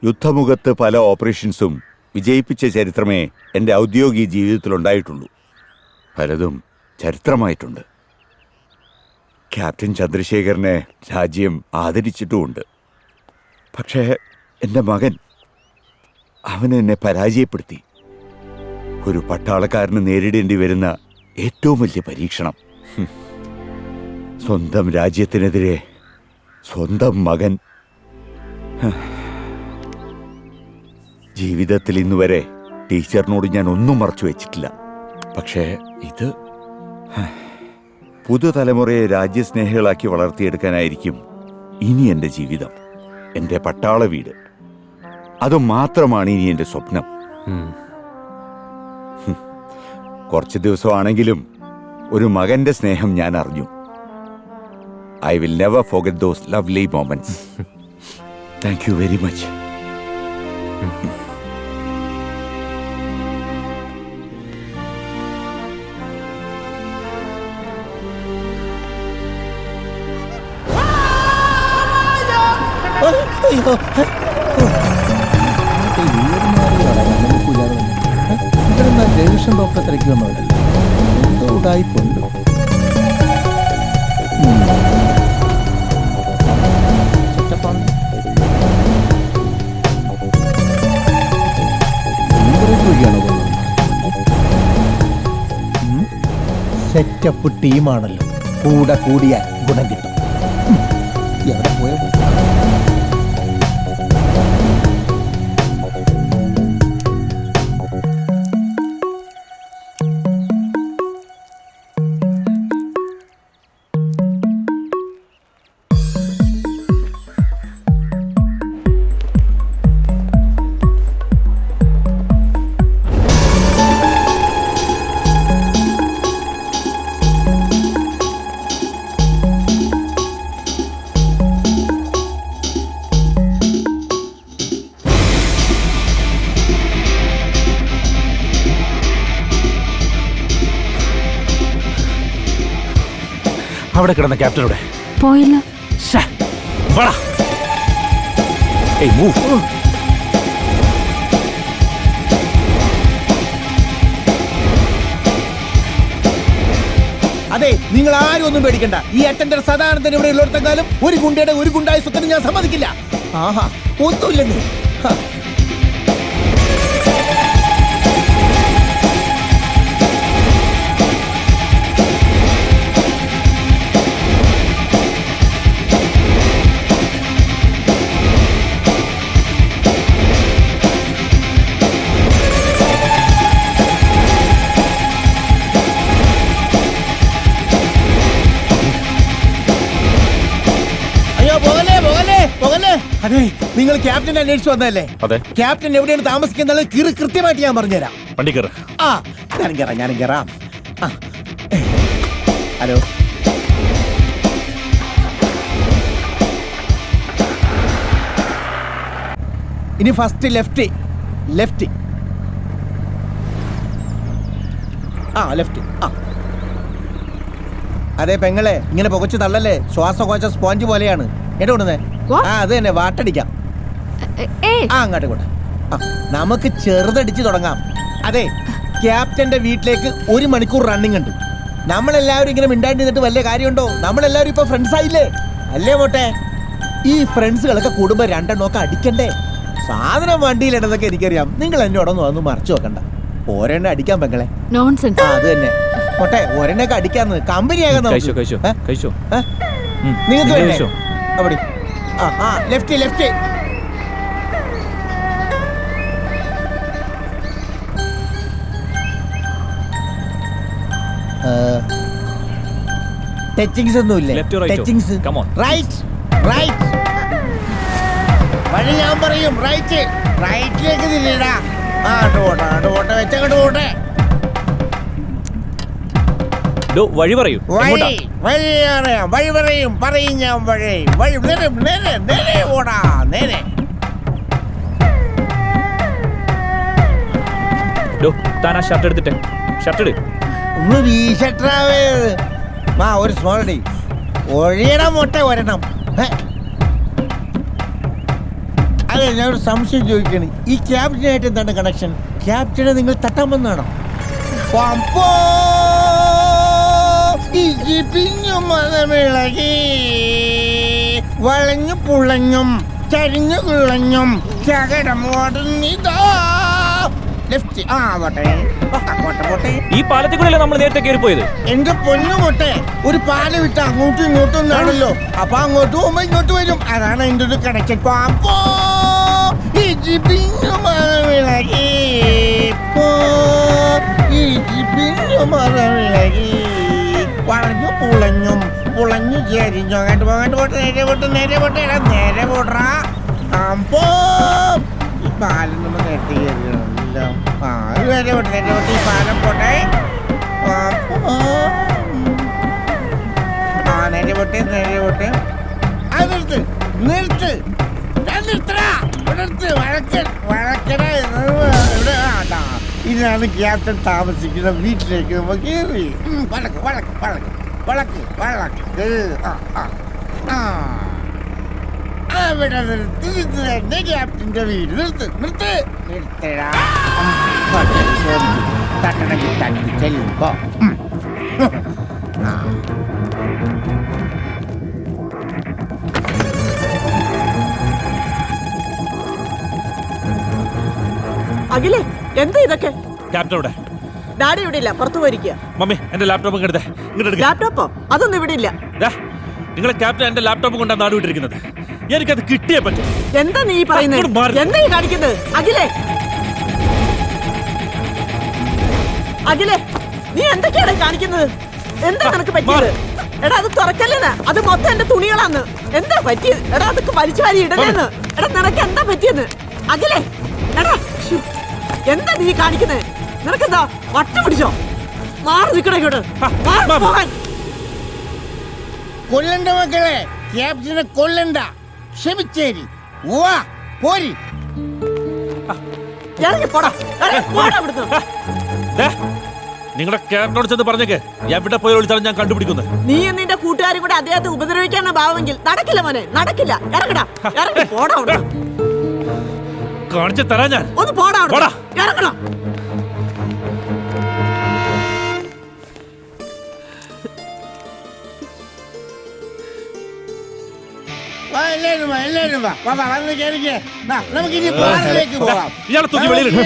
യുദ്ധമുഖത്ത് പല ഓപ്പറേഷൻസും വിജയിപ്പിച്ച ചരിത്രമേ എൻ്റെ ഔദ്യോഗിക ജീവിതത്തിലുണ്ടായിട്ടുള്ളൂ. പലതും ചരിത്രമായിട്ടുണ്ട്. Captain ചന്ദ്രശേഖരനെ രാജ്യം ആദരിച്ചിട്ടുമുണ്ട്. പക്ഷേ എൻ്റെ മകൻ അവൻ എന്നെ പരാജയപ്പെടുത്തി. ഒരു പട്ടാളക്കാരന് നേരിടേണ്ടി വരുന്ന ഏറ്റവും വലിയ പരീക്ഷണം. സ്വന്തം രാജ്യത്തിനെതിരെ സ്വന്തം മകൻ. ജീവിതത്തിൽ ഇന്നുവരെ ടീച്ചറിനോട് ഞാൻ ഒന്നും മറച്ചു വെച്ചിട്ടില്ല. പക്ഷേ ഇത് പുതുതലമുറയെ രാജ്യസ്നേഹികളാക്കി വളർത്തിയെടുക്കാനായിരിക്കും ഇനി എൻ്റെ ജീവിതം. എൻ്റെ പട്ടാള വീട്, അതുമാത്രമാണ് ഇനി എൻ്റെ സ്വപ്നം. കുറച്ച് ദിവസമാണെങ്കിലും ഒരു മകന്റെ സ്നേഹം ഞാൻ അറിഞ്ഞു. I will never forget those lovely moments. Thank you very much. Devaswom ഡോക്ടറെ തിരക്കി വന്നവരല്ലേ, എന്തോ ഉടായിപ്പുണ്ട്. സെറ്റപ്പ് ടീമാണല്ലോ, കൂടെ കൂടിയാൽ ഗുണം കിട്ടും. എവിടെ പോയത്? അവിടെ കിടന്ന ക്യാപ്റ്റനോടെ പോയില്ല. അതെ, നിങ്ങൾ ആരും ഒന്നും പേടിക്കണ്ട. ഈ അറ്റൻഡർ സദാനന്ദൻ ഇവിടെ ഉള്ളിടത്തെക്കാലം ഒരു ഗുണ്ടയുടെ ഒരു ഗുണ്ടായ സ്വത്തിന് ഞാൻ സമ്മതിക്കില്ല. ആഹാ, ഒന്നുമില്ലെന്ന്. അതെ, നിങ്ങൾ ക്യാപ്റ്റനെ അന്വേഷിച്ചു വന്നതല്ലേ? അതെ. ക്യാപ്റ്റൻ എവിടെയാണ് താമസിക്കുന്നത് കൃത്യമായിട്ട് ഞാൻ പറഞ്ഞുതരാം. വണ്ടി കയറ്. ആ, ഞാനും കയറാം. ഹലോ, ഇനി ഫസ്റ്റ് ലെഫ്റ്റ്. ലെഫ്റ്റ്. അതെ പെങ്ങളെ, ഇങ്ങനെ പുകച്ചു തള്ളല്ലേ, ശ്വാസകോശ സ്പോഞ്ച് പോലെയാണ്. എവിടെ അത് തന്നെ വാട്ടടിക്കാം. അങ്ങോട്ട് ഇങ്ങോട്ട്. നമുക്ക് ചെറുതടിച്ച് തുടങ്ങാം. അതെ, ക്യാപ്റ്റന്റെ വീട്ടിലേക്ക് 1 മണിക്കൂർ റണ്ണിങ് ഉണ്ട്. നമ്മളെല്ലാവരും ഇങ്ങനെ മിണ്ടാണ്ടി നിന്നിട്ട് വലിയ കാര്യമുണ്ടോ? നമ്മളെല്ലാവരും ഇപ്പൊ ഫ്രണ്ട്സ് ആയില്ലേ? അല്ലേ മോട്ടെ? ഈ ഫ്രണ്ട്സുകളൊക്കെ കൂടുമ്പോ 2 എണ്ണമൊക്കെ അടിക്കണ്ടേ? സാധനം വണ്ടിയിലിടുന്നതൊക്കെ എനിക്കറിയാം. നിങ്ങൾ എന്നോടൊന്നും അതൊന്നും മറച്ചു വെക്കണ്ട. ഒരെണ്ണ അടിക്കാൻ പെങ്ങളെ. അത് തന്നെ മോട്ടെ, ഒരെണ്ണൊക്കെ അടിക്കാന്ന് കമ്പനിയാകാൻ നിങ്ങൾക്ക് വേണ്ടേ? അവിടെ ലെഫ്റ്റ്. ടച്ചിങ്സ് ഒന്നുമില്ലേ? ടച്ചിങ്സ്. റൈറ്റ്. വഴി ഞാൻ പറയും. റൈറ്റിലേക്ക് തിരിയടാ. പോട്ടെ വെച്ചങ്ങോട്ട് പോട്ടെ. വഴി പറയൂ. വഴി പറയും ഞാൻ. വഴി നേരെ ഓടാ, നേരെ. താനാ ഷർട്ട് എടുത്തിട്ട് ഷർട്ട് ഒരു സ്മോളടി ഒഴിയണം മുട്ട ഒരെണ്ണം. അതെ, ഞാനൊരു സംശയം ചോദിക്കണേ, ഈ ക്യാപ്റ്റനായിട്ട് എന്താണ് കണക്ഷൻ? ക്യാപ്റ്റനെ നിങ്ങൾ തട്ടാൻ വന്നാണോ? പിഞ്ഞു മതമിളകി വളഞ്ഞു പുളഞ്ഞും ചരിഞ്ഞു കുളഞ്ഞും ചകടം ഓടുന്നിതാ. ലെഫ്റ്റ് പോട്ടെ. ഈ പാലത്തിൽ കൂടെ നമ്മൾ നേരത്തെ കയറിപ്പോയത്. എന്റെ പൊന്നു പൊട്ടെ, ഒരു പാല് വിട്ട് അങ്ങോട്ടും ഇങ്ങോട്ടും എന്നാണല്ലോ. അപ്പൊ അങ്ങോട്ട് പോകുമ്പോ ഇങ്ങോട്ട് വരും. അതാണ് എന്റെ ഒരു കണക്ഷൻ. പാമ്പോ പിഞ്ഞു മതമിളകി പിഞ്ഞു മതമിളകി വളഞ്ഞു പുളഞ്ഞും പുളഞ്ഞു ചരിഞ്ഞു. അങ്ങോട്ട് പോട്ടെ, നേരെ പോട്ടാ. അപ്പോ ഈ പാലം നമ്മൾ നേരത്തെ കയറിയല്ലോ. നേരെ പോട്ടെ. ഈ പാലം പോട്ടെ. നേരെ പോട്ടെ. നിർത്ത്. ഇതാണ് ക്യാപ്റ്റൻ താമസിക്കുന്ന വീട്ടിലേക്ക് നമ്മൾ കയറി. വളക്ക്. അവിടെ നിർത്തി ക്യാപ്റ്റന്റെ വീട്. നിർത്തടാ. തട്ടണക്ക് തട്ടി ചെല്ലുമ്പോ അഖിലേ, എന്താ ഇതൊക്കെ? ക്യാപ്റ്റൻ ഇവിടെ. ഡാഡി ഇവിടെ ഇല്ല, പുറത്തു പോയിരിക്കുക. മമ്മി എന്റെ ലാപ്ടോപ്പ് എടുത്തേ. ലാപ്ടോപ്പോ? അതൊന്നും ഇവിടെ ഇല്ല. നിങ്ങളെ ക്യാപ്റ്റൻ എന്റെ ലാപ്ടോപ്പ് കൊണ്ടാണ് നാട് വിട്ടിരിക്കുന്നത്. എനിക്കത് കിട്ടിയേ പറ്റും. എന്താ നീ പറയുന്നത്? എന്താ ഈ കാണിക്കുന്നത്? അഖിലേ, നീ എന്തൊക്കെയാണ് കാണിക്കുന്നത്? എന്താ നിനക്ക് പറ്റിയത്? എടാ, അത് തുറക്കല്ലെന്ന്. അത് മൊത്തം എന്റെ തുണികളാന്ന്. എന്താ പറ്റിയത്? എടാ, അതൊക്കെ വലിച്ചു വാരി ഇടലെന്ന്. എടാ, നിനക്ക് എന്താ പറ്റിയെന്ന്? അഖിലേ, എടാ, എന്താ നീ കാണിക്കുന്നത്? നിനക്കെന്താ വട്ടം പിടിച്ചോ? മാറി നിൽക്കണേ ഇങ്ങോട്ട്. കൊല്ലണ്ട മക്കളെ, ക്യാപ്റ്റനെ കൊല്ലണ്ട. ക്ഷമിച്ചേരി. പോരി. ഇറങ്ങി പോടാ. നിങ്ങളുടെ ക്യാപ്റ്റനോട് ചെന്ന് പറഞ്ഞേക്ക് എവിടെ പോയി വിളിച്ചാലും ഞാൻ കണ്ടുപിടിക്കുന്നത്. നീ നിന്റെ കൂട്ടുകാരും കൂടെ അദ്ദേഹത്തെ ഉപദ്രവിക്കാനാണ് ഭാവമെങ്കിൽ നടക്കില്ല മോനെ, നടക്കില്ല. ഇറങ്ങടാ, ഇറങ്ങി പോടാ. കാണിച്ചു തരാം ഞാൻ. ഒന്ന് പോടാ, ഇറങ്ങണം. എല്ലാരും നമുക്കിനി പാർക്കിലേക്ക് പോവാം.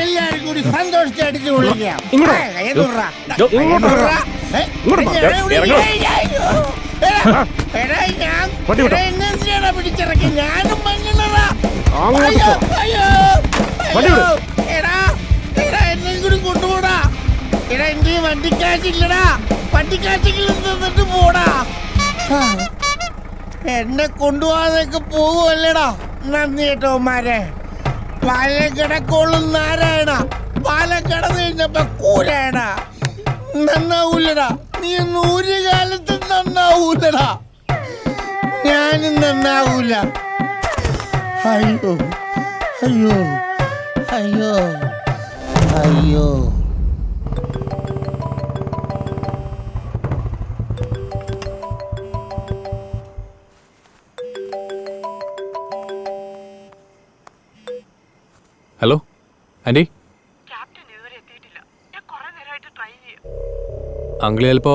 എല്ലാരും കൂടി സന്തോഷിച്ച് അടിച്ചു വിളിക്കാം. പിടിച്ചിറക്കി ഞാനും മഞ്ഞളാ. എന്നെ കൂടി കൊണ്ടുപോടാ. എന്റെ വണ്ടിക്കാശില്ലടാ. വണ്ടിക്കാശെങ്കിലും തന്നിട്ട് പോടാ. എന്നെ കൊണ്ടുപോകാതൊക്കെ പോവുമല്ലേടാ. നന്ദി കേട്ടോമാരെ. പാലക്കട കൊള്ളും നാരായണ. പാലക്കട കഴിഞ്ഞപ്പോ കൂരായണ. നന്നാവൂലടാ. നീ ഒരു കാലത്തും നന്നാവൂലടാ. ഞാനും നന്നാവൂല. അയ്യോ അയ്യോ അയ്യോ അയ്യോ. Hello aunty. അങ്കിൾ ചിലപ്പോ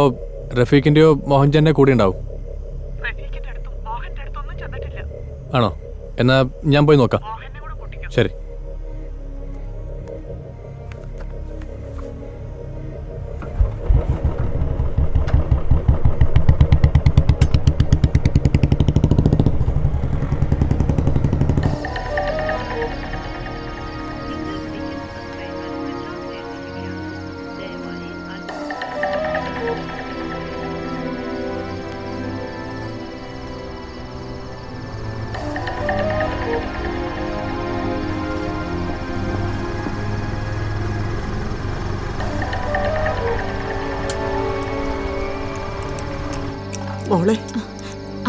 റഫീഖിന്റെയോ മോഹൻചാന്റെ കൂടെ ഉണ്ടാവും. ആണോ? എന്നാ ഞാൻ പോയി നോക്കാം. ശരി.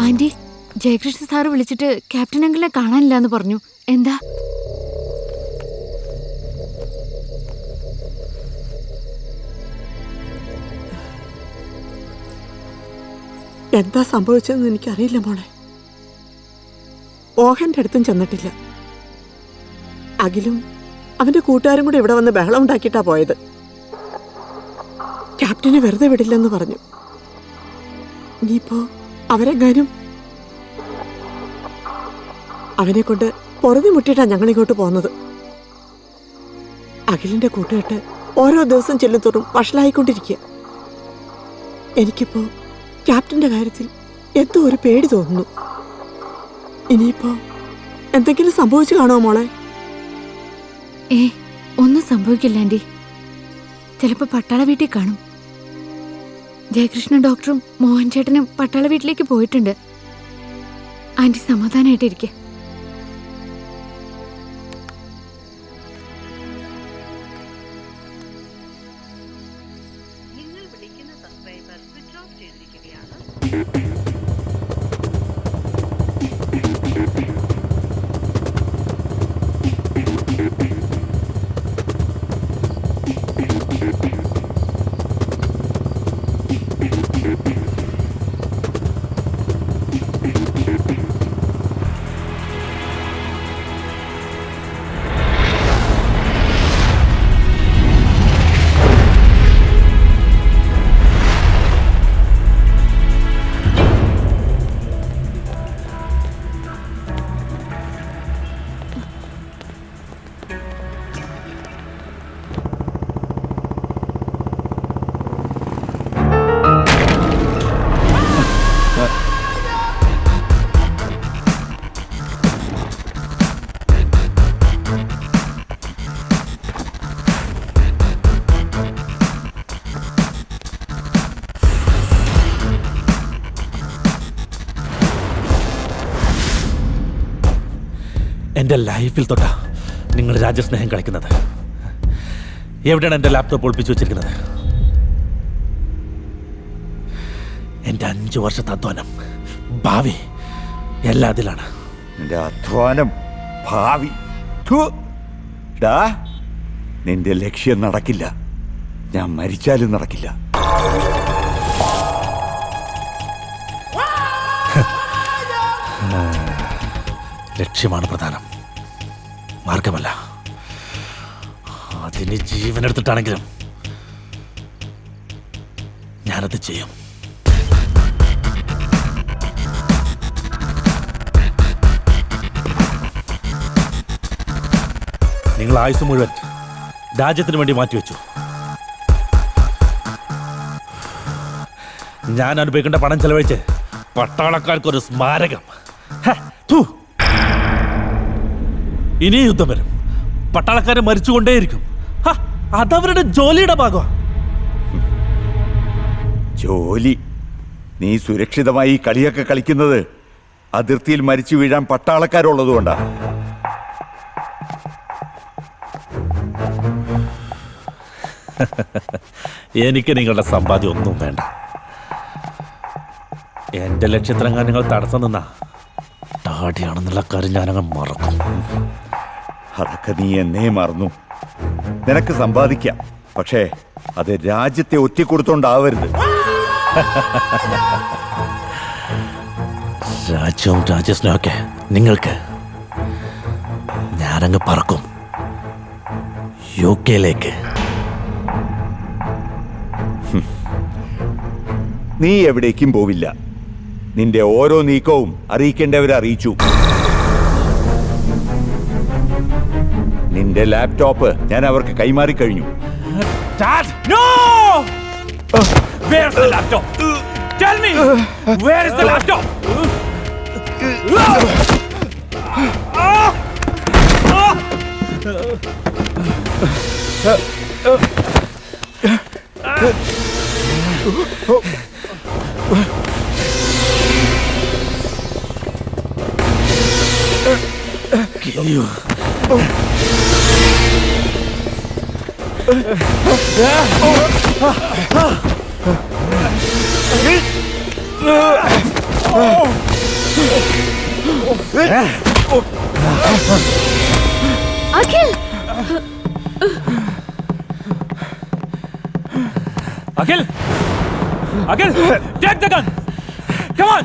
ആന്റി, ജയകൃഷ്ണ സാറ് വിളിച്ചിട്ട് ക്യാപ്റ്റൻ അങ്കിളിനെ കാണാനില്ല എന്ന് പറഞ്ഞു. എന്താ? എന്താ സംഭവിച്ചതെന്ന് എനിക്കറിയില്ല മോളെ. ഓഹന്റെ അടുത്തും ചെന്നിട്ടില്ല. അഖിലും അവന്റെ കൂട്ടുകാരും കൂടെ ഇവിടെ വന്ന് ബഹളം ഉണ്ടാക്കിയിട്ടാ പോയത്. ക്യാപ്റ്റനെ വെറുതെ വിടില്ലെന്ന് പറഞ്ഞു. ഇനിയിപ്പോ അവരെങ്ങാനും അവനെ കൊണ്ട് പുറമെ മുട്ടിയിട്ടാണ് ഞങ്ങൾ ഇങ്ങോട്ട് പോകുന്നത്. അഖിലിന്റെ കൂട്ടുകെട്ട് ഓരോ ദിവസം ചെല്ലുന്തോറും വഷളായിക്കൊണ്ടിരിക്കുക. എനിക്കിപ്പോ ക്യാപ്റ്റന്റെ കാര്യത്തിൽ എന്തോ ഒരു പേടി തോന്നുന്നു. ഇനിയിപ്പോ എന്തെങ്കിലും സംഭവിച്ചു കാണുമോ മോളെ? ഒന്നും സംഭവിക്കില്ല ആന്റി. ചിലപ്പോ പട്ടാള വീട്ടിൽ കാണും. ജയകൃഷ്ണൻ ഡോക്ടറും മോഹൻ ചേട്ടനും പട്ടാള വീട്ടിലേക്ക് പോയിട്ടുണ്ട്. ആന്റി സമാധാനായിട്ടിരിക്കെ. എൻ്റെ ലൈഫിൽ തൊട്ടാ നിങ്ങൾ രാജ്യസ്നേഹം കളിക്കുന്നത്. എവിടെയാണ് എൻ്റെ ലാപ്ടോപ്പ് ഒളിപ്പിച്ചു വെച്ചിരിക്കുന്നത്? എൻ്റെ 5 വർഷത്തെ അധ്വാനം, ഭാവി എല്ലാം അതിലാണ്. നിന്റെ അധ്വാനം, ഭാവി. ഡാ, നിന്റെ ലക്ഷ്യം നടക്കില്ല. ഞാൻ മരിച്ചാലും നടക്കില്ല. ലക്ഷ്യമാണ് പ്രധാനം, മാർഗമല്ല. അതിന് ജീവനെടുത്തിട്ടാണെങ്കിലും ഞാനത് ചെയ്യും. നിങ്ങൾ ആയുസ് മുഴുവൻ രാജ്യത്തിന് വേണ്ടി മാറ്റിവെച്ചു. ഞാൻ അനുഭവിക്കേണ്ട പണം ചെലവഴിച്ച് പട്ടാളക്കാർക്കൊരു സ്മാരകം. ഇനി യുദ്ധം വരും, പട്ടാളക്കാരെ മരിച്ചുകൊണ്ടേയിരിക്കും. അതവരുടെ ജോലിയുടെ ഭാഗമാണ്. ജോലി? നീ സുരക്ഷിതമായി ഈ കളിയൊക്കെ കളിക്കുന്നത് അതിർത്തിയിൽ മരിച്ചു വീഴാൻ പട്ടാളക്കാരുള്ളതുകൊണ്ടാ. എനിക്ക് നിങ്ങളുടെ സമ്പാദ്യം ഒന്നും വേണ്ട. എൻ്റെ ലക്ഷ്യത്തിനങ്ങാൻ നിങ്ങൾ തടസ്സം നിന്നാ താടിയാണെന്നുള്ള കാര്യം ഞാനങ്ങ് മറക്കും. അതൊക്കെ നീ എന്നേ മറന്നു. നിനക്ക് സമ്പാദിക്കാം, പക്ഷേ അത് രാജ്യത്തെ ഒറ്റിക്കൊടുത്തോണ്ടാവരുത്. രാജ്യവും രാജ്യസ്നേഹമൊക്കെ നിങ്ങൾക്ക്. ഞാനങ്ങ് പറക്കും UK യിലേക്ക്. നീ എവിടേക്കും പോവില്ല. നിന്റെ ഓരോ നീക്കവും അറിയിക്കേണ്ടവരെ അറിയിച്ചു. നിന്റെ ലാപ്ടോപ്പ് ഞാൻ അവർക്ക് കൈമാറിക്കഴിഞ്ഞു. Dad, no! Where's the laptop? Tell me! Where is the laptop? Kill you. Akhil! Akhil! Akhil! Take the gun! Come on!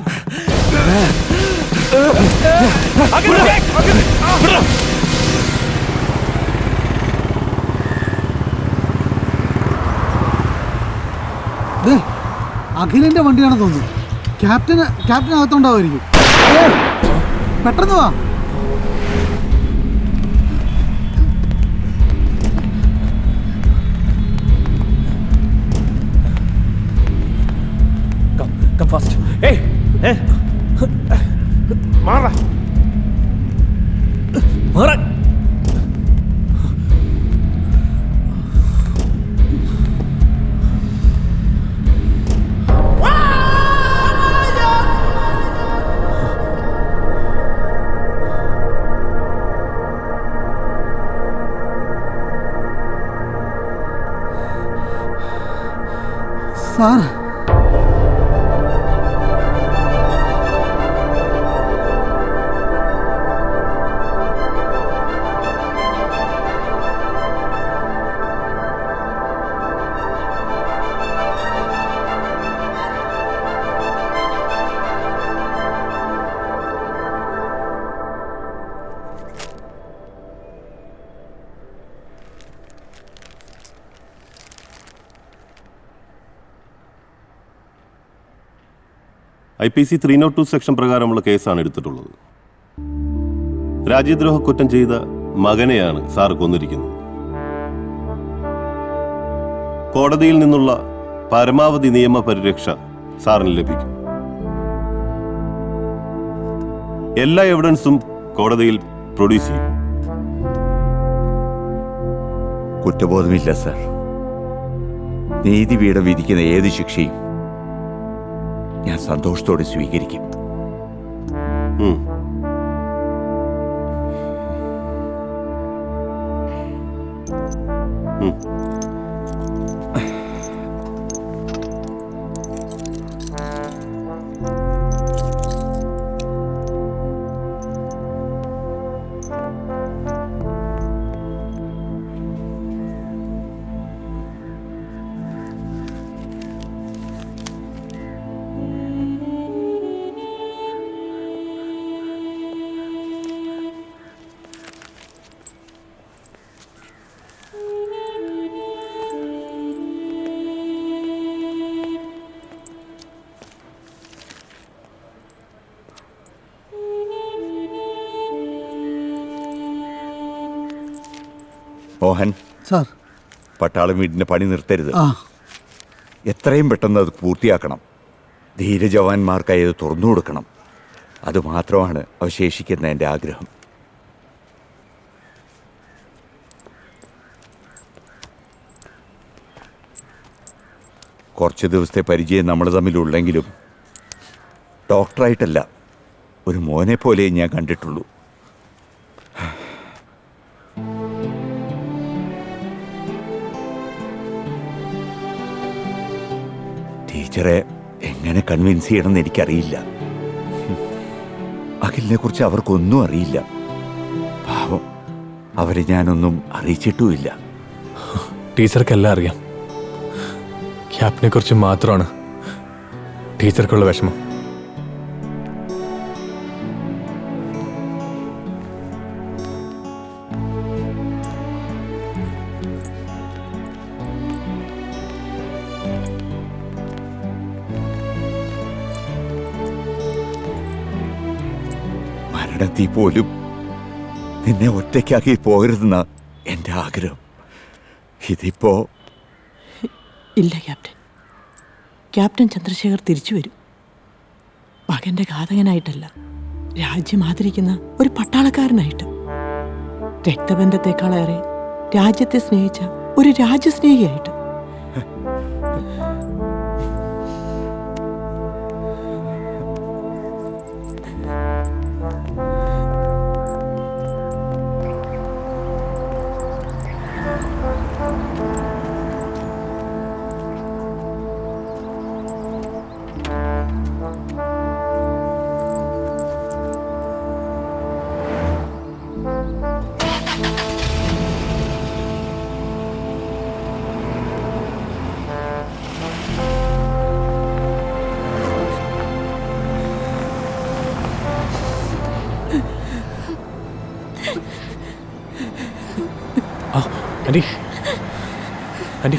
Akhil, take! Akhil! അഖിലിന്റെ വണ്ടിയാണെന്ന് തോന്നുന്നു. ക്യാപ്റ്റൻ അകത്തുണ്ടാവുമായിരിക്കും. പെട്ടെന്ന് വാ. Come fast. Hey! മാറ. മാറാൻ. സാർ, IPC 302 സെക്ഷൻ പ്രകാരമുള്ള കേസാണ് എടുത്തിട്ടുള്ളത്. രാജ്യദ്രോഹ കുറ്റം ചെയ്ത മകനെയാണ് സാർ കൊന്നിരിക്കുന്നത്. കോടതിയിൽ നിന്നുള്ള പരമാവധി നിയമ പരിരക്ഷ സാറിന് ലഭിക്കും. എല്ലാ എവിഡൻസും കോടതിയിൽ പ്രൊഡ്യൂസ് ചെയ്യും. കുറ്റബോധമില്ല സർ. നീതിപീഠം വിധിക്കുന്ന ഏത് ശിക്ഷയും ഞാൻ സന്തോഷത്തോടെ സ്വീകരിക്കും. മോഹൻ സാർ, പട്ടാളം വീടിൻ്റെ പണി നിർത്തരുത്. ആ, എത്രയും പെട്ടെന്ന് അത് പൂർത്തിയാക്കണം. ധീരജവാന്മാർക്കായി അത് തുറന്നു കൊടുക്കണം. അതുമാത്രമാണ് അവശേഷിക്കുന്ന എൻ്റെ ആഗ്രഹം. കുറച്ച് ദിവസത്തെ പരിചയം നമ്മൾ തമ്മിലുള്ളെങ്കിലും ഡോക്ടറായിട്ടല്ല, ഒരു മോനെ പോലെ ഞാൻ കണ്ടിട്ടുള്ളൂ. ടീച്ചറെ എങ്ങനെ കൺവിൻസ് ചെയ്യണമെന്ന് എനിക്കറിയില്ല. അഖിലിനെ കുറിച്ച് അവർക്കൊന്നും അറിയില്ല. പാവം, അവരെ ഞാനൊന്നും അറിയിച്ചിട്ടുമില്ല. ടീച്ചർക്കെല്ലാം അറിയാം. ക്യാപ്റ്റനെ കുറിച്ച് മാത്രമാണ് ടീച്ചർക്കുള്ള വിഷമം. മരണത്തിൽ പോലും നിന്നെ ഒറ്റയ്ക്കാക്കി പോകരുതെന്ന എൻ്റെ ആഗ്രഹം. ഇതിപ്പോ ഇല്ല ക്യാപ്റ്റൻ. ക്യാപ്റ്റൻ ചന്ദ്രശേഖർ തിരിച്ചു വരും. മകന്റെ ഘാതകനായിട്ടല്ല, രാജ്യം ആദരിക്കുന്ന ഒരു പട്ടാളക്കാരനായിട്ട്. രക്തബന്ധത്തെക്കാളേറെ രാജ്യത്തെ സ്നേഹിച്ച ഒരു രാജ്യസ്നേഹിയായിട്ട്. ആൻറ്റി, ആൻറ്റി,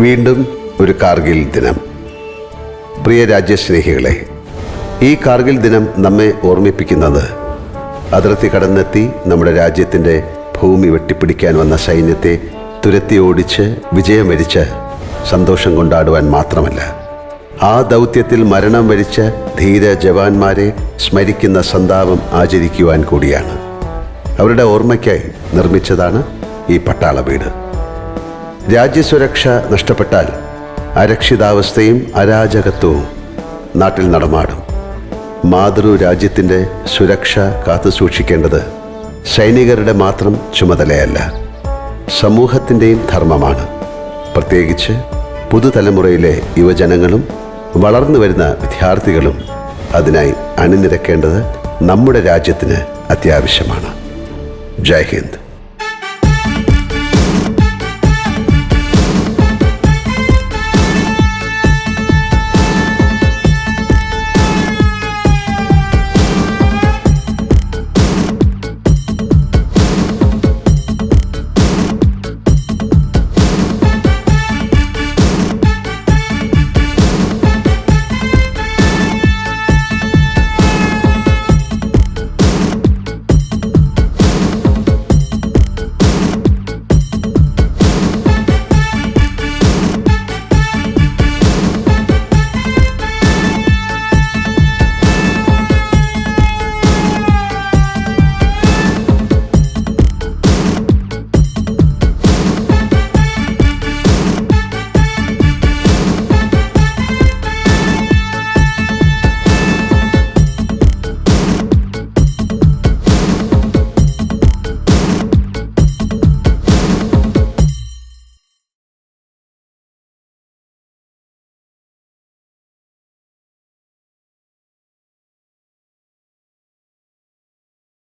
വീണ്ടും ഒരു കാർഗിൽ ദിനം. പ്രിയ രാജ്യസ്നേഹികളെ, ഈ കാർഗിൽ ദിനം നമ്മെ ഓർമ്മിപ്പിക്കുന്നത് അതിർത്തി കടന്നെത്തി നമ്മുടെ രാജ്യത്തിൻ്റെ ഭൂമി വെട്ടിപ്പിടിക്കാൻ വന്ന സൈന്യത്തെ തുരത്തി ഓടിച്ച് വിജയം വരിച്ച് സന്തോഷം കൊണ്ടാടുവാൻ മാത്രമല്ല, ആ ദൗത്യത്തിൽ മരണം വരിച്ച ധീര ജവാന്മാരെ സ്മരിക്കുന്ന സന്താപം ആചരിക്കുവാൻ കൂടിയാണ്. അവരുടെ ഓർമ്മയ്ക്കായി നിർമ്മിച്ചതാണ് ഈ പട്ടാള വീട്. രാജ്യസുരക്ഷ നഷ്ടപ്പെട്ടാൽ അരക്ഷിതാവസ്ഥയും അരാജകത്വവും നാട്ടിൽ നടമാടും. മാതൃരാജ്യത്തിൻ്റെ സുരക്ഷ കാത്തുസൂക്ഷിക്കേണ്ടത് സൈനികരുടെ മാത്രം ചുമതലയല്ല, സമൂഹത്തിൻ്റെയും ധർമ്മമാണ്. പ്രത്യേകിച്ച് പുതുതലമുറയിലെ യുവജനങ്ങളും വളർന്നു വരുന്ന വിദ്യാർത്ഥികളും അതിനായി അണിനിരക്കേണ്ടത് നമ്മുടെ രാജ്യത്തിന് അത്യാവശ്യമാണ്. ജയ് ഹിന്ദ്.